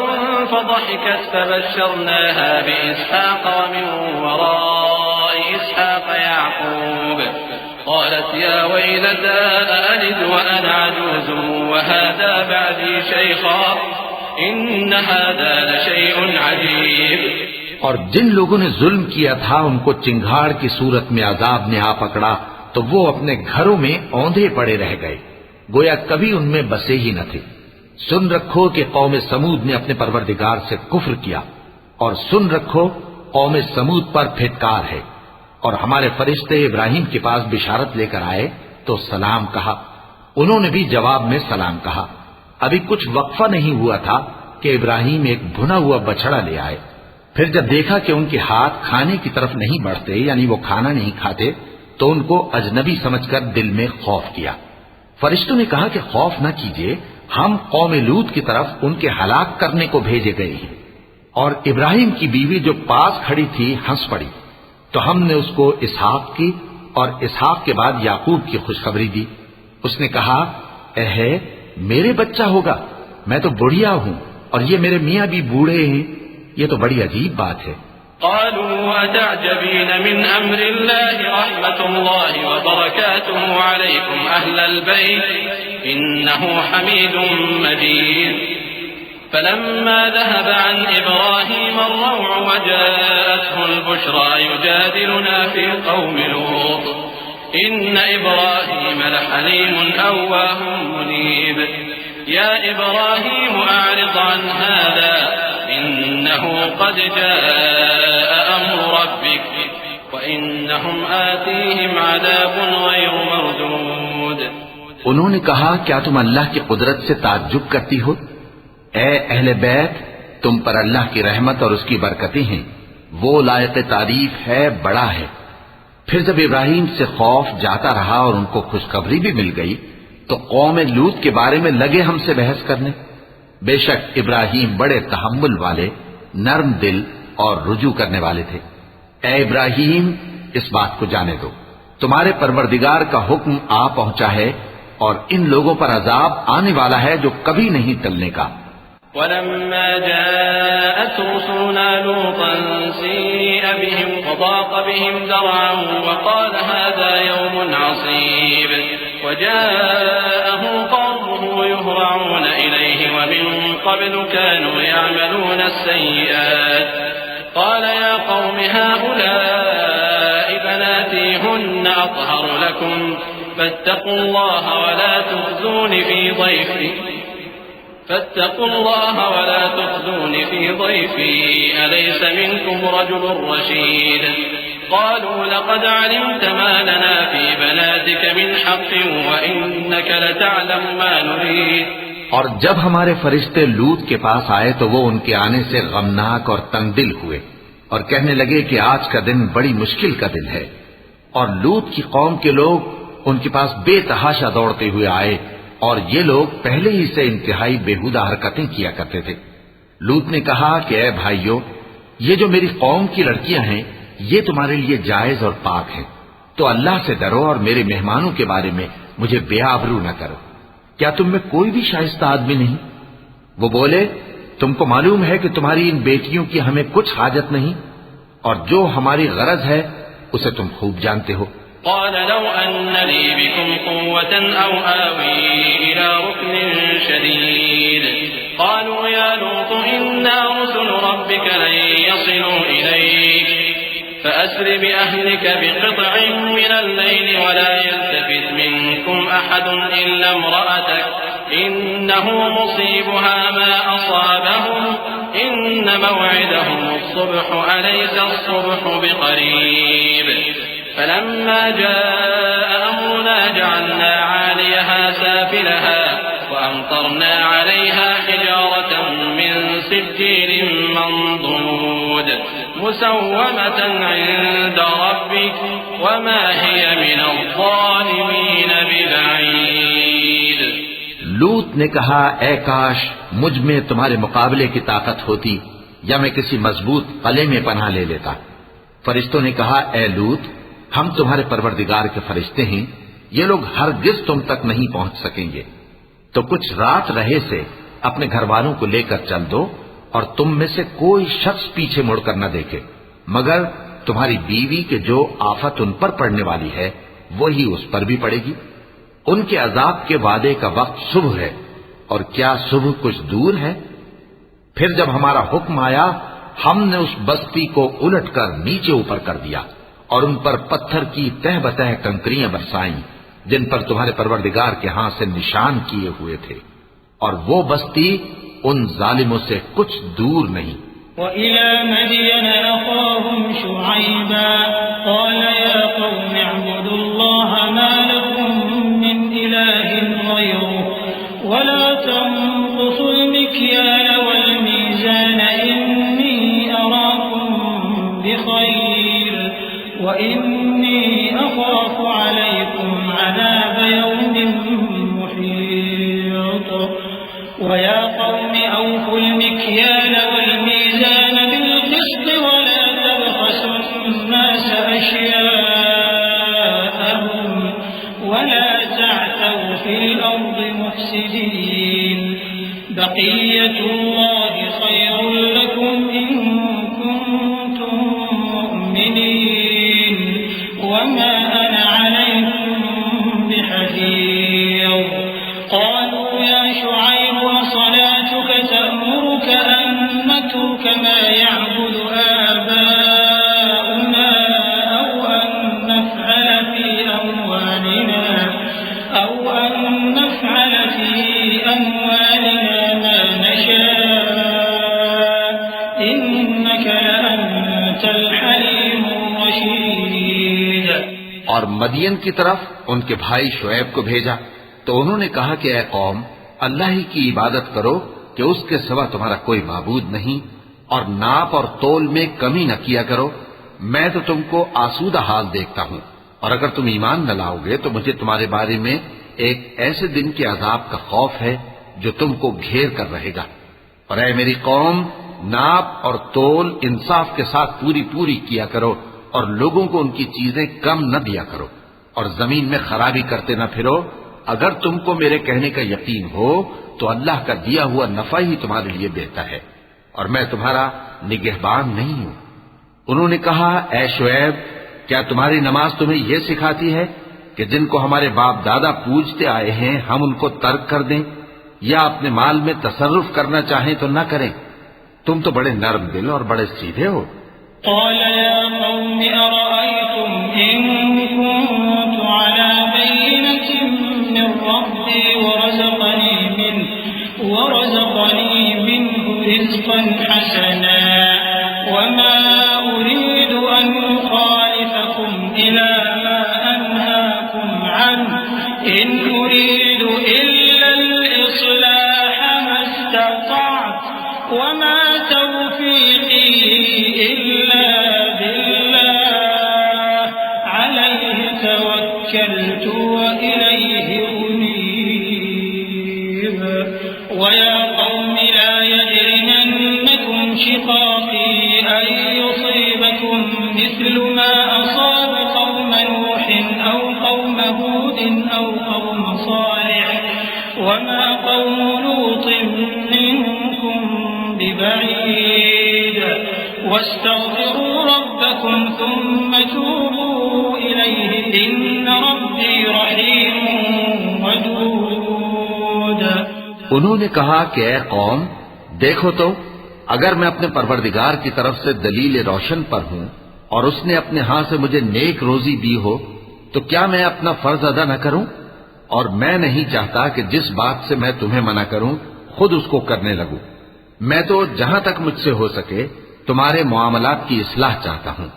فضحكت فبشرناها بإسحاق ومن وراء إسحاق يعقوب قالت يا ويلتى أألد وأنا عجوز وهذا بعدي شيخا إن هذا لشيء عجيب. اور جن لوگوں نے ظلم کیا تھا ان کو چنگھاڑ کی صورت میں عذاب نے آ پکڑا تو وہ اپنے گھروں میں اوندھے پڑے رہ گئے گویا کبھی ان میں بسے ہی نہ تھے. سن رکھو کہ قوم سمود نے اپنے پروردگار سے کفر کیا اور سن رکھو قوم سمود پر پھٹکار ہے. اور ہمارے فرشتے ابراہیم کے پاس بشارت لے کر آئے تو سلام کہا، انہوں نے بھی جواب میں سلام کہا. ابھی کچھ وقفہ نہیں ہوا تھا کہ ابراہیم ایک بھنا ہوا بچڑا لے آئے. پھر جب دیکھا کہ ان کے ہاتھ کھانے کی طرف نہیں بڑھتے یعنی وہ کھانا نہیں کھاتے تو ان کو اجنبی سمجھ کر دل میں خوف کیا. فرشتوں نے کہا کہ خوف نہ کیجیے، ہم قوم لوط کی طرف ان کے ہلاک کرنے کو بھیجے گئے ہیں. اور ابراہیم کی بیوی جو پاس کھڑی تھی ہنس پڑی تو ہم نے اس کو اسحاق کی اور اسحاق کے بعد یعقوب کی خوشخبری دی. اس نے کہا اے میرے بچہ ہوگا، میں تو بڑھیا ہوں اور یہ میرے میاں بھی بوڑھے ہیں، یہ تو بڑی عجیب بات ہے. قالوا وتعجبين من أمر الله رحمة الله وبركاته عليكم أهل البيت إنه حميد مجيد. فلما ذهب عن إبراهيم الروع وجاءته البشرى يجادلنا في قوم لوط إن إبراهيم لحليم أواه منيب. يا إبراهيم أعرض عن هذا إنه قد جاء أمر ربك وإنهم آتيهم عذاب غير مردود. انہوں نے کہا کیا تم اللہ کی قدرت سے تعجب کرتی ہو؟ اے اہل بیت تم پر اللہ کی رحمت اور اس کی برکتیں ہیں، وہ لائق تعریف ہے، بڑا ہے. پھر جب ابراہیم سے خوف جاتا رہا اور ان کو خوشخبری بھی مل گئی تو قوم لوط کے بارے میں لگے ہم سے بحث کرنے. بے شک ابراہیم بڑے تحمل والے، نرم دل اور رجوع کرنے والے تھے. اے ابراہیم اس بات کو جانے دو، تمہارے پروردگار کا حکم آ پہنچا ہے اور ان لوگوں پر عذاب آنے والا ہے جو کبھی نہیں ٹلنے کا. ولما جاءت رسلنا لوطا سيء بهم وضاق بهم ذرعا وقال هذا يوم عصيب وجاءه قومه يهرعون إليه ومن قبل كانوا يعملون السيئات قال يا قوم هؤلاء بناتي هن أطهر لكم فاتقوا الله ولا تخزون في ضيفي أليس منكم رجل رشيد قالوا لقد علمت ما لنا في بناتك من حق وإنك لتعلم ما نريد. اور جب ہمارے فرشتے لوط کے پاس آئے تو وہ ان کے آنے سے غمناک اور تنگ دل ہوئے اور کہنے لگے کہ آج کا دن بڑی مشکل کا دن ہے. اور لوط کی قوم کے لوگ ان کے پاس بے تحاشا دوڑتے ہوئے آئے اور یہ لوگ پہلے ہی سے انتہائی بےہودہ حرکتیں کیا کرتے تھے. لوط نے کہا کہ اے بھائیو، یہ جو میری قوم کی لڑکیاں ہیں یہ تمہارے لیے جائز اور پاک ہیں، تو اللہ سے ڈرو اور میرے مہمانوں کے بارے میں مجھے بے آبرو نہ کرو. کیا تم میں کوئی بھی شائستہ آدمی نہیں؟ وہ بولے تم کو معلوم ہے کہ تمہاری ان بیٹیوں کی ہمیں کچھ حاجت نہیں، اور جو ہماری غرض ہے اسے تم خوب جانتے ہو. قال لو أن لي بكم قوة أو آوي إلى ركن شديد قالوا يا لوط إنا رسل ربك لن يصلوا إليك فأسر بأهلك بقطع من الليل ولا يلتفت منكم أحد إلا امرأتك إنه مصيبها ما أصابهم إن موعدهم الصبح أليس الصبح بقريب. فلما جاء أمرنا جعلنا عاليها سافلها وأمطرنا عليها حجارة من سجيل منضود مسومة عند ربك وما هي من الظالمين ببعيد. لوط نے کہا اے کاش مجھ میں تمہارے مقابلے کی طاقت ہوتی یا میں کسی مضبوط قلعے میں پناہ لے لیتا. فرشتوں نے کہا اے لوط، ہم تمہارے پروردگار کے فرشتے ہیں، یہ لوگ ہرگز تم تک نہیں پہنچ سکیں گے. تو کچھ رات رہے سے اپنے گھر والوں کو لے کر چل دو اور تم میں سے کوئی شخص پیچھے مڑ کر نہ دیکھے مگر تمہاری بیوی کے جو آفت ان پر پڑنے والی ہے وہی اس پر بھی پڑے گی. ان کے عذاب کے وعدے کا وقت صبح ہے، اور کیا صبح کچھ دور ہے؟ پھر جب ہمارا حکم آیا ہم نے اس بستی کو الٹ کر نیچے اوپر کر دیا اور ان پر پتھر کی تہ بتہ کنکریاں برسائیں جن پر تمہارے پروردگار کے ہاں سے نشان کیے ہوئے تھے، اور وہ بستی ان ظالموں سے کچھ دور نہیں. وَإِلَى مَدْيَنَ أَخَاهُمْ شُعَيْبًا قَالَ يَا قَوْمِ اعْبُدُوا اللَّهَ مَا لَكُمْ مِنْ إِلَٰهٍ غَيْرُهُ وَلَا تَنقُصُوا الْمِكْيَالَ وَالْمِيزَانَ إِنِّي أَرَاكُمْ بِخَيْرٍ وَإِنِّي أَخَافُ عَلَيْكُمْ عَذَابَ يَوْمٍ مُحِيطٍ. وَيَا قَوْمِ أَوْفُوا الْمِكْيَالَ وَالْمِيزَانَ بِالْقِسْطِ وَلَا تَبْخَسُوا النَّاسَ أَشْيَاءَهُمْ وَلَا تَعْثَوْا فِي الْأَرْضِ مُفْسِدِينَ. بَقِيَّةُ اللَّهِ خَيْرٌ لَكُمْ إِن كُنتُم مُّؤْمِنِينَ وَمَا أَنَا عَلَيْكُم بِحَفِيظٍ. قالوا يا شعيب وصلاتك تأمرك أن نترك ما يعبد آباؤنا أو أن نفعل في أموالنا ما نشاء إنك لأنت الحليم الرشيد. اور مدین کی طرف ان کے بھائی شعیب کو بھیجا تو انہوں نے کہا کہ اے قوم، اللہ ہی کی عبادت کرو کہ اس کے سوا تمہارا کوئی معبود نہیں، اور ناپ اور تول میں کمی نہ کیا کرو. میں تو تم کو آسودہ حال دیکھتا ہوں، اور اگر تم ایمان نہ لاؤ گے تو مجھے تمہارے بارے میں ایک ایسے دن کے عذاب کا خوف ہے جو تم کو گھیر کر رہے گا. اور اے میری قوم، ناپ اور تول انصاف کے ساتھ پوری کیا کرو، اور لوگوں کو ان کی چیزیں کم نہ دیا کرو، اور زمین میں خرابی کرتے نہ پھرو. اگر تم کو میرے کہنے کا یقین ہو تو اللہ کا دیا ہوا نفع ہی تمہارے لیے بہتر ہے، اور میں تمہارا نگہبان نہیں ہوں. انہوں نے کہا اے شعیب، کیا تمہاری نماز تمہیں یہ سکھاتی ہے کہ جن کو ہمارے باپ دادا پوجتے آئے ہیں ہم ان کو ترک کر دیں، یا اپنے مال میں تصرف کرنا چاہیں تو نہ کریں؟ تم تو بڑے نرم دل اور بڑے سیدھے ہو. قال يا قوم أرأيتم إن كنت على بينة من ربي ورزقني منه رزقا حسنا وما أريد أن أخالفكم إلى ما أنهاكم عنه إن أريد إلا الإصلاح ما استطعت وما توفيقي إلا بالله عليه توكلت وإليه أنيب ويا قوم لا يجرمنكم شقاقي أن يصيبكم مثل ما أصاب قوم نوح أو قوم هود أو قوم صالح وما قوم لوط منكم ببعيد واستغفروا ربكم ثم توبوا إليه إن ربي رحيم ودود. انہوں نے کہا کہ اے قوم دیکھو تو اگر میں اپنے پروردگار کی طرف سے دلیل روشن پر ہوں اور اس نے اپنے ہاں سے مجھے نیک روزی دی ہو تو کیا میں اپنا فرض ادا نہ کروں؟ اور میں نہیں چاہتا کہ جس بات سے میں تمہیں منع کروں خود اس کو کرنے لگوں. میں تو جہاں تک مجھ سے ہو سکے تمہارے معاملات کی اصلاح چاہتا ہوں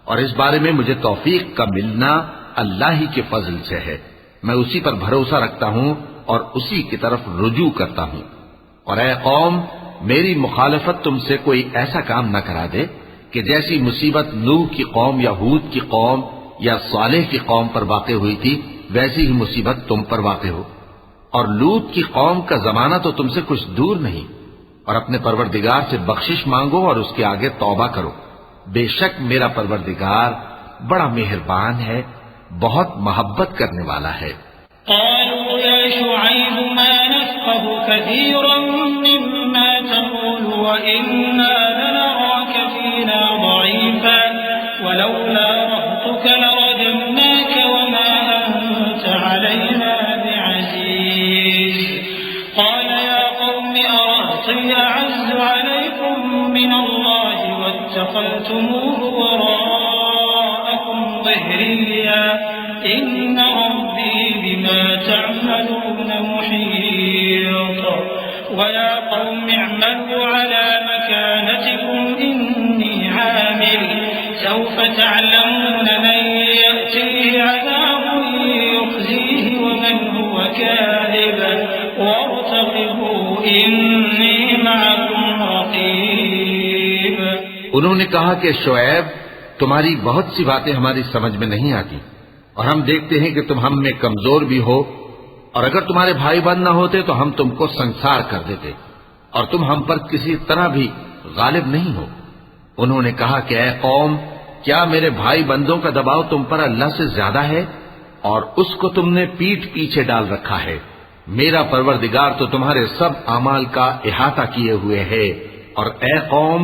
اور اس بارے میں مجھے توفیق کا ملنا اللہ ہی کے فضل سے ہے. میں اسی پر بھروسہ رکھتا ہوں اور اسی کی طرف رجوع کرتا ہوں. اور اے قوم میری مخالفت تم سے کوئی ایسا کام نہ کرا دے کہ جیسی مصیبت نوح کی قوم یا ہود کی قوم یا صالح کی قوم پر واقع ہوئی تھی ویسی ہی مصیبت تم پر واقع ہو. اور لوط کی قوم کا زمانہ تو تم سے کچھ دور نہیں. اور اپنے پروردگار سے بخشش مانگو اور اس کے آگے توبہ کرو. بے شک میرا پروردگار بڑا مہربان ہے بہت محبت کرنے والا ہے. قالوا يا شعيب ما نفقه كثيرا مما تقول وإنا لنراك فينا ضعيفا ولولا رهطك لرجمناك وما أنت علينا بعزيز. قال يا قوم أرهطي أعز عليكم من الله واتخذتموه وراءكم ظهريا إن ربي بما تعملون محيط. ويا قوم اعملوا على مكانتكم إني عامل سوف تعلمون من يأتيه عذاب يخزيه ومن هو كاذب وارتقبوا إني معكم رقيب. انہوں نے کہا کہ شعیب تمہاری بہت سی باتیں ہماری سمجھ میں نہیں آتی اور ہم دیکھتے ہیں کہ تم ہم میں کمزور بھی ہو اور اگر تمہارے بھائی بند نہ ہوتے تو ہم تم کو سنسار کر دیتے اور تم ہم پر کسی طرح بھی غالب نہیں ہو. انہوں نے کہا کہ اے قوم کیا میرے بھائی بندوں کا دباؤ تم پر اللہ سے زیادہ ہے اور اس کو تم نے پیٹھ پیچھے ڈال رکھا ہے. میرا پروردگار تو تمہارے سب اعمال کا احاطہ کیے ہوئے ہے. اور اے قوم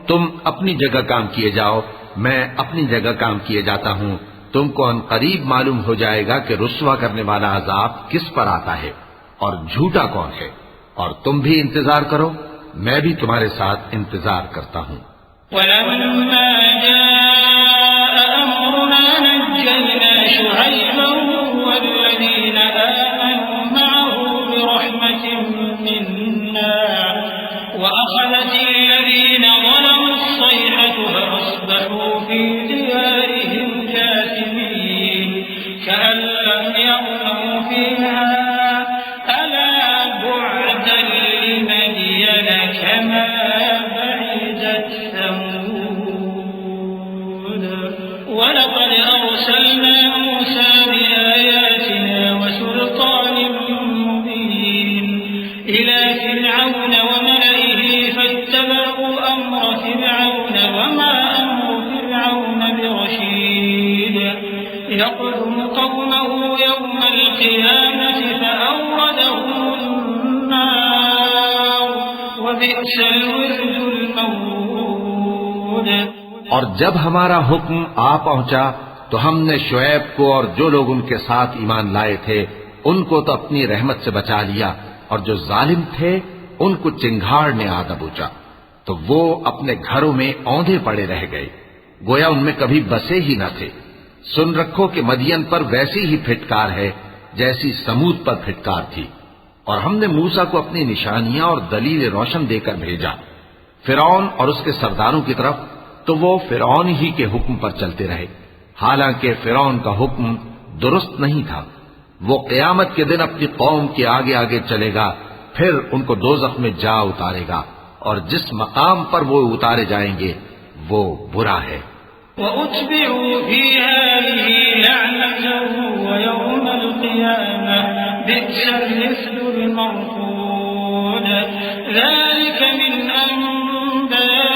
تم اپنی جگہ کام کیے جاؤ میں اپنی جگہ کام کیے جاتا ہوں. تم کو ان قریب معلوم ہو جائے گا کہ رسوا کرنے والا عذاب کس پر آتا ہے اور جھوٹا کون ہے. اور تم بھی انتظار کرو میں بھی تمہارے ساتھ انتظار کرتا ہوں. ولما جاء أمرنا نجينا شعيبا والذين آمنوا معه برحمة منا وأخذت الذين ظلموا الصيحة فأصبحوا في ديارهم جاثمين كأن لم يغنوا فيها ألا بعدا لمدين كما بعدت ثمود. ولقد أرسلنا موسى بآياتنا وسلطان مبين إلى فرعون وملئه فاتبعوا أمر فرعون وما أمر فرعون برشيد. يقدم قومه يوم القيامة فأوردهم النار وبئس الورد المورود. اور جب ہمارا حکم آ پہنچا تو ہم نے شعیب کو اور جو لوگ ان کے ساتھ ایمان لائے تھے ان کو تو اپنی رحمت سے بچا لیا اور جو ظالم تھے ان کو چنگھاڑ نے آ دبوچا تو وہ اپنے گھروں میں اوندھے پڑے رہ گئے. گویا ان میں کبھی بسے ہی نہ تھے۔ سن رکھو کہ مدین پر ویسی ہی پھٹکار ہے جیسی سمود پر پھٹکار تھی، اور ہم نے موسیٰ کو اپنی نشانیاں اور دلیل روشن دے کر بھیجا فرعون اور اس کے سرداروں کی طرف، تو وہ فرعون ہی کے حکم پر چلتے رہے، حالانکہ فرعون کا حکم درست نہیں تھا۔ وہ قیامت کے دن اپنی قوم کے آگے آگے چلے گا، پھر ان کو دوزخ میں جا اتارے گا، اور جس مقام پر وہ اتارے جائیں گے وہ برا ہے۔ وَأُتْبِعُوا فِي هَٰذِهِ لَعْنَةً وَيَوْمَ الْقِيَامَةِ بِئْسَ الرِّفْدُ الْمَرْفُودُ ذَٰلِكَ مِنْ أَنبَاءِ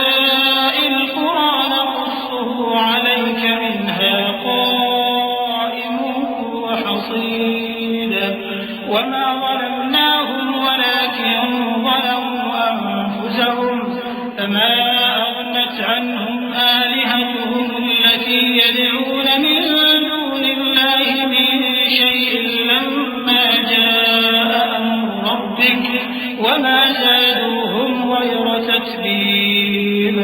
الْقُرَىٰ نَقُصُّهُ عَلَيْكَ مِنْهَا قَائِمٌ وَحَصِيدٌ وَمَا ظَلَمْنَاهُمْ وَلَٰكِن ظَلَمُوا أَنفُسَهُمْ فَمَا أَغْنَتْ عَنْهُمْ آلِهَتُهُمُ الَّتِي يَدْعُونَ مِن دُونِ اللَّهِ مِن شَيْءٍ لَّمَّا جَاءَ أَمْرُ رَبِّكَ وَمَا زَادُوهُمْ غَيْرَ تَتْبِيبٍ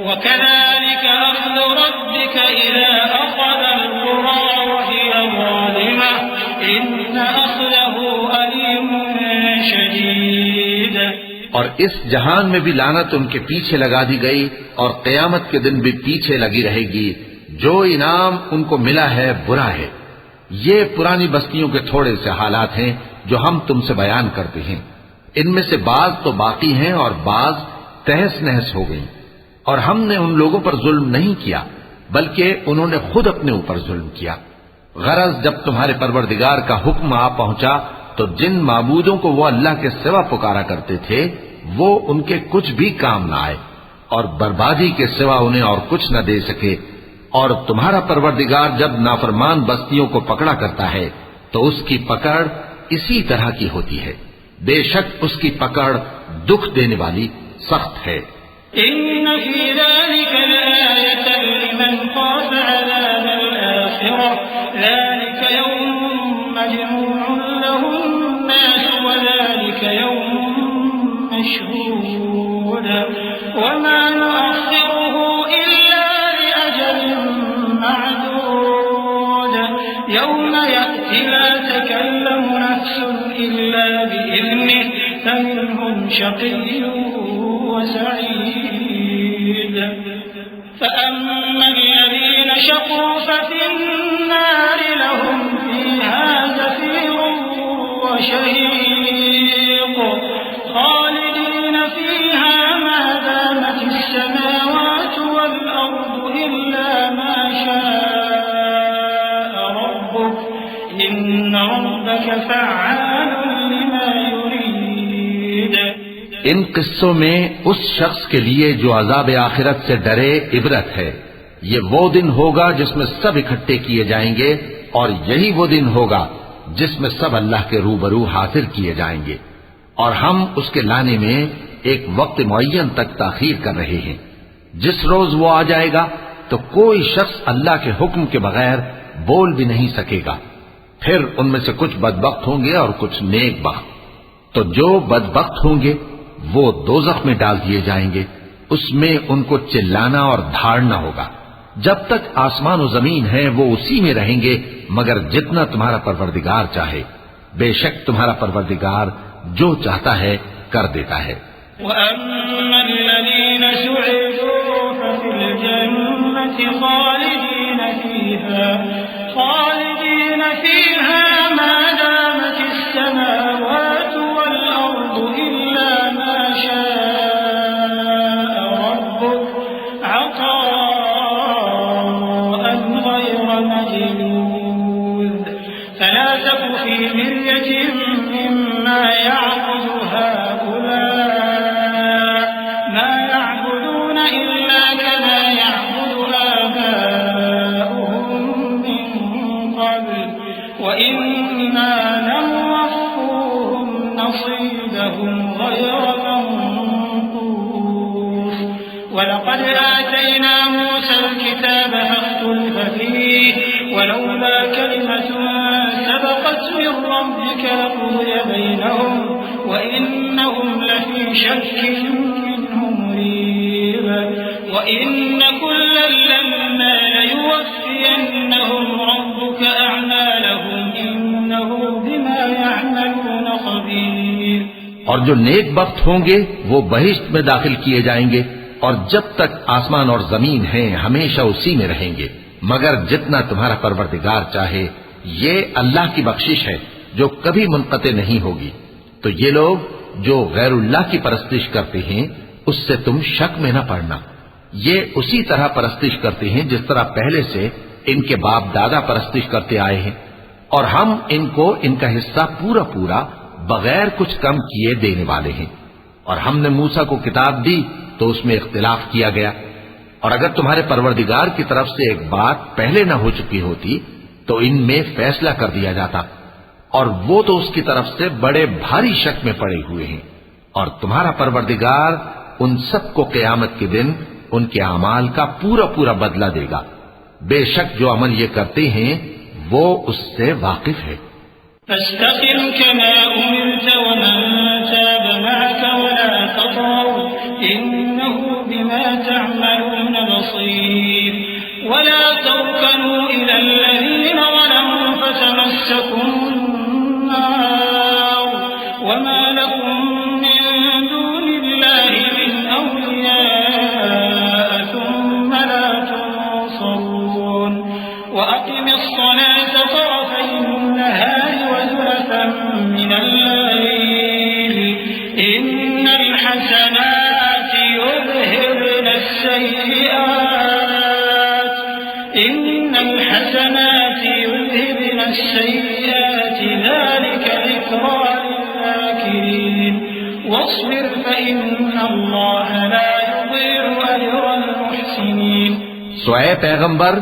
وَكَذَٰلِكَ أَخْذُ رَبِّكَ إِذَا أَخَذَ الْقُرَىٰ وَهِيَ ظَالِمَةٌ إِنَّ أَخْذَهُ أَلِيمٌ شَدِيدٌ۔ اور اس جہان میں بھی لعنت ان کے پیچھے لگا دی گئی، اور قیامت کے دن بھی پیچھے لگی رہے گی۔ جو انعام ان کو ملا ہے برا ہے۔ یہ پرانی بستیوں کے تھوڑے سے حالات ہیں جو ہم تم سے بیان کرتے ہیں، ان میں سے بعض تو باقی ہیں اور بعض تہس نہس ہو گئیں۔ اور ہم نے ان لوگوں پر ظلم نہیں کیا بلکہ انہوں نے خود اپنے اوپر ظلم کیا۔ غرض جب تمہارے پروردگار کا حکم آ پہنچا تو جن معبودوں کو وہ اللہ کے سوا پکارا کرتے تھے وہ ان کے کچھ بھی کام نہ آئے، اور بربادی کے سوا انہیں اور کچھ نہ دے سکے۔ اور تمہارا پروردگار جب نافرمان بستیوں کو پکڑا کرتا ہے تو اس کی پکڑ اسی طرح کی ہوتی ہے، بے شک اس کی پکڑ دکھ دینے والی سخت ہے۔ إن في ذلك لآية لمن خاف عذاب الآخرة ذلك يوم مجموع له الناس وذلك يوم مشهود وما نؤخره إلا لأجل معدود يوم يأتي لا تكلم نفس إلا بإذنه فمنهم شقي وسعيد فأما الذين شقوا ففي النار لهم فيها زفير وشهيق خالدين فيها ما دامت السماوات والأرض إلا ما شاء ربك إن ربك فعال لما يريد۔ ان قصوں میں اس شخص کے لیے جو عذاب آخرت سے ڈرے عبرت ہے۔ یہ وہ دن ہوگا جس میں سب اکٹھے کیے جائیں گے، اور یہی وہ دن ہوگا جس میں سب اللہ کے روبرو حاضر کیے جائیں گے، اور ہم اس کے لانے میں ایک وقت معین تک تاخیر کر رہے ہیں۔ جس روز وہ آ جائے گا تو کوئی شخص اللہ کے حکم کے بغیر بول بھی نہیں سکے گا۔ پھر ان میں سے کچھ بدبخت ہوں گے اور کچھ نیک بخت۔ تو جو بدبخت ہوں گے وہ دوزخ میں ڈال دیے جائیں گے، اس میں ان کو چلانا اور دھاڑنا ہوگا۔ جب تک آسمان و زمین ہے وہ اسی میں رہیں گے مگر جتنا تمہارا پروردگار چاہے، بے شک تمہارا پروردگار جو چاہتا ہے کر دیتا ہے۔ وَأَمَّا الَّذِينَ سُعِدُوا فَفِي الْجَنَّةِ خَالِدِينَ فِيهَا مَا دَامَتِ السَّمَاوَاتُ وَالْأَرْضُ إِلَّا مَا شَاءَ رَبُّكَ عَطَاءً غَيْرَ مَجْذُوذٍ فَلَا تَكُ فِي مِرْيَةٍ مِّمَّا يَعْبُدُ هَٰؤُلَاءِ مَا يَعْبُدُونَ إِلَّا كَمَا يَعْبُدُ آبَاؤُهُم مِّن قَبْلُ وَإِنَّا لَنُوَفُّوهُمْ نَصِيبَهُمْ غَيْرَ مَنقُوصٍ وَلَقَدْ آتَيْنَا مُوسَى الْكِتَابَ فَاخْتُلِفَ فِيهِ وَلَوْلَا كَلِمَةٌ سَبَقَتْ مِن رَّبِّكَ لَقُضِيَ بَيْنَهُمْ وَإِنَّهُمْ لَفِي شَكٍّ مِّنْهُ مُرِيبٍ وَإِنَّ كُلًّا لَّمَّا لَيُوَفِّيَنَّهُمْ رَبُّكَ أَعْمَالَهُمْ إِنَّهُ بِمَا يَعْمَلُونَ خَبِيرٌ۔ اور جو نیک بخت ہوں گے وہ بہشت میں داخل کیے جائیں گے، اور جب تک آسمان اور زمین ہیں ہمیشہ اسی میں رہیں گے، مگر جتنا تمہارا پروردگار چاہے۔ یہ اللہ کی بخشش ہے جو کبھی منقطع نہیں ہوگی۔ تو یہ لوگ جو غیر اللہ کی پرستش کرتے ہیں اس سے تم شک میں نہ پڑنا، یہ اسی طرح پرستش کرتے ہیں جس طرح پہلے سے ان کے باپ دادا پرستش کرتے آئے ہیں، اور ہم ان کو ان کا حصہ پورا پورا بغیر کچھ کم کیے دینے والے ہیں۔ اور ہم نے موسیٰ کو کتاب دی تو اس میں اختلاف کیا گیا، اور اگر تمہارے پروردگار کی طرف سے ایک بات پہلے نہ ہو چکی ہوتی تو ان میں فیصلہ کر دیا جاتا، اور وہ تو اس کی طرف سے بڑے بھاری شک میں پڑے ہوئے ہیں۔ اور تمہارا پروردگار ان سب کو قیامت کے دن ان کے اعمال کا پورا پورا بدلہ دے گا، بے شک جو عمل یہ کرتے ہیں وہ اس سے واقف ہے۔ فاستقم كما أمرت ومن تاب معك ولا تطغوا إنه بما تعملون بصير ولا تركنوا إلى الذين ظلموا فتمسكم النار وما لكم من دون الله من أولياء ثم لا تنصرون وأقم الصلاة طرفي النهار وزلفا من الليل إن الحسنات يذهبن السيئات ذلك ذكرى للذاكرين واصبر فإن الله لا يضيع أجر المحسنين۔ سو اے پیغمبر،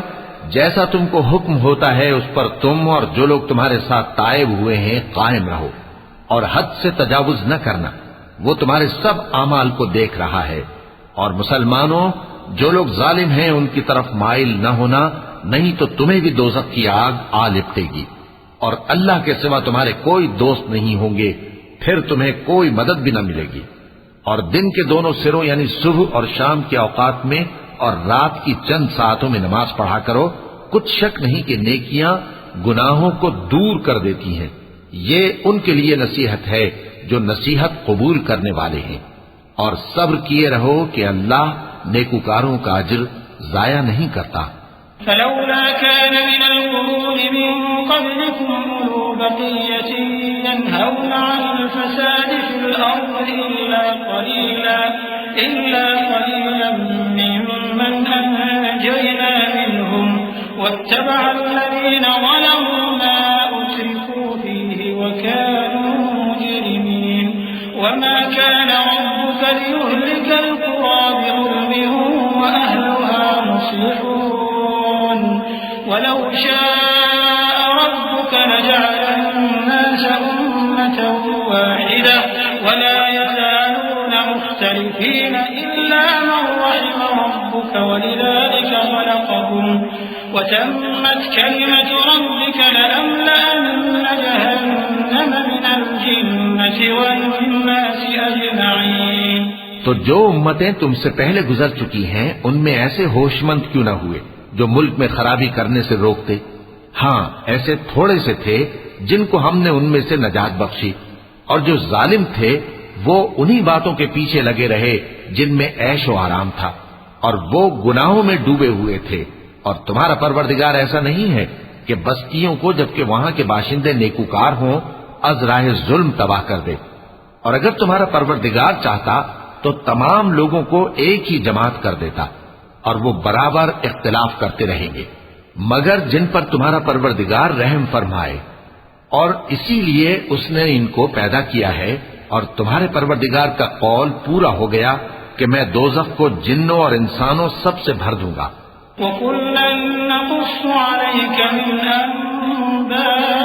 جیسا تم کو حکم ہوتا ہے اس پر تم اور جو لوگ تمہارے ساتھ تائب ہوئے ہیں قائم رہو، اور حد سے تجاوز نہ کرنا، وہ تمہارے سب اعمال کو دیکھ رہا ہے۔ اور مسلمانوں، جو لوگ ظالم ہیں ان کی طرف مائل نہ ہونا، نہیں تو تمہیں بھی دوزخ کی آگ آ لپٹے گی، اور اللہ کے سوا تمہارے کوئی دوست نہیں ہوں گے، پھر تمہیں کوئی مدد بھی نہ ملے گی۔ اور دن کے دونوں سروں یعنی صبح اور شام کے اوقات میں اور رات کی چند ساعتوں میں نماز پڑھا کرو، کچھ شک نہیں کہ نیکیاں گناہوں کو دور کر دیتی ہیں۔ یہ ان کے لیے نصیحت ہے جو نصیحت قبول کرنے والے ہیں، اور صبر کیے رہو کہ اللہ نیکوکاروں کا اجر ضائع نہیں کرتا۔ فلولا كان من القرون من قبلكم أولو بقية ينهون عن الفساد في الأرض إلا قليلا ممن أنجينا منهم واتبع الذين ظلموا ما أترفوا فيه وكانوا مجرمين وما كان ربك ليهلك القرى بظلم وأهلها مصلحون ولو شاء ربك لجعل الناس أمة واحدة ولا يزالون مختلفين إلا من رحم ربك ولذلك خلقهم وتمت كلمة ربك لأملأن جهنم من الجنة والناس أجمعين۔ تو جو امتیں تم سے پہلے گزر چکی ہیں ان میں ایسے ہوش مند کیوں نہ ہوئے جو ملک میں خرابی کرنے سے روکتے؟ ہاں، ایسے تھوڑے سے تھے جن کو ہم نے ان میں سے نجات بخشی، اور جو ظالم تھے وہ انہی باتوں کے پیچھے لگے رہے جن میں عیش و آرام تھا، اور وہ گناہوں میں ڈوبے ہوئے تھے۔ اور تمہارا پروردگار ایسا نہیں ہے کہ بستیوں کو جبکہ وہاں کے باشندے نیکوکار ہوں از راہ ظلم تباہ کر دے، اور اگر تمہارا پروردگار چاہتا تو تمام لوگوں کو ایک ہی جماعت کر دیتا، اور وہ برابر اختلاف کرتے رہیں گے، مگر جن پر تمہارا پروردگار رحم فرمائے، اور اسی لیے اس نے ان کو پیدا کیا ہے۔ اور تمہارے پروردگار کا قول پورا ہو گیا کہ میں دوزخ کو جنوں اور انسانوں سب سے بھر دوں گا۔ وَكُلًّا نَّقُصُّ عَلَيْكَ مِنْ أَنبَاءِ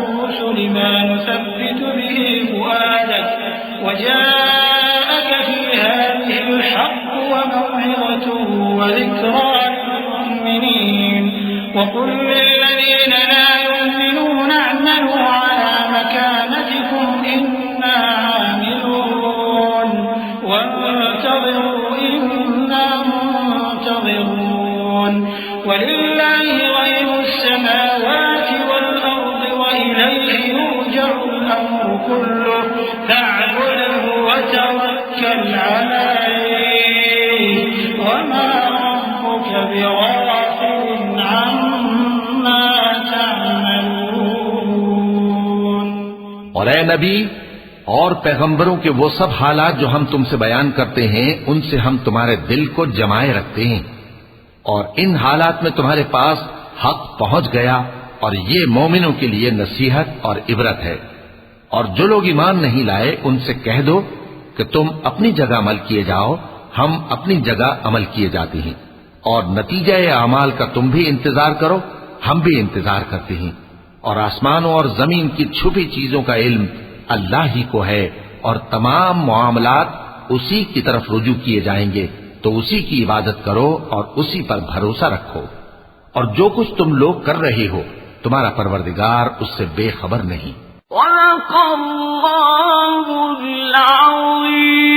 الرُّسُلِ مَا نُثَبِّتُ بِهِ فُؤَادَكَ وَجَاءَكَ فِي هَٰذِهِ الْحَقُّ وَمَوْعِظَةٌ وَذِكْرَىٰ لِلْمُؤْمِنِينَ وَقُل لِّلَّذِينَ لَا يُؤْمِنُونَ اعْمَلُوا عَلَىٰ مَكَانَتِكُمْ إِنَّا عَامِلُونَ وَانتَظِرُوا إِنَّا كله فاعبده وتوكل عليه وما ربك بغافل عما تعملون. اور اے نبی اور پیغمبروں کے وہ سب حالات جو ہم تم سے بیان کرتے ہیں ان سے ہم تمہارے دل کو جمائے رکھتے ہیں، اور ان حالات میں تمہارے پاس حق پہنچ گیا، اور یہ مومنوں کے لیے نصیحت اور عبرت ہے. اور جو لوگ ایمان نہیں لائے ان سے کہہ دو کہ تم اپنی جگہ عمل کیے جاؤ، ہم اپنی جگہ عمل کیے جاتے ہیں، اور نتیجہ اعمال کا تم بھی انتظار کرو، ہم بھی انتظار کرتے ہیں. اور آسمانوں اور زمین کی چھپی چیزوں کا علم اللہ ہی کو ہے، اور تمام معاملات اسی کی طرف رجوع کیے جائیں گے، تو اسی کی عبادت کرو اور اسی پر بھروسہ رکھو. اور جو کچھ تم لوگ کر رہے ہو تمہارا پروردگار اس سے بے خبر نہیں. صدق اللہ العظیم.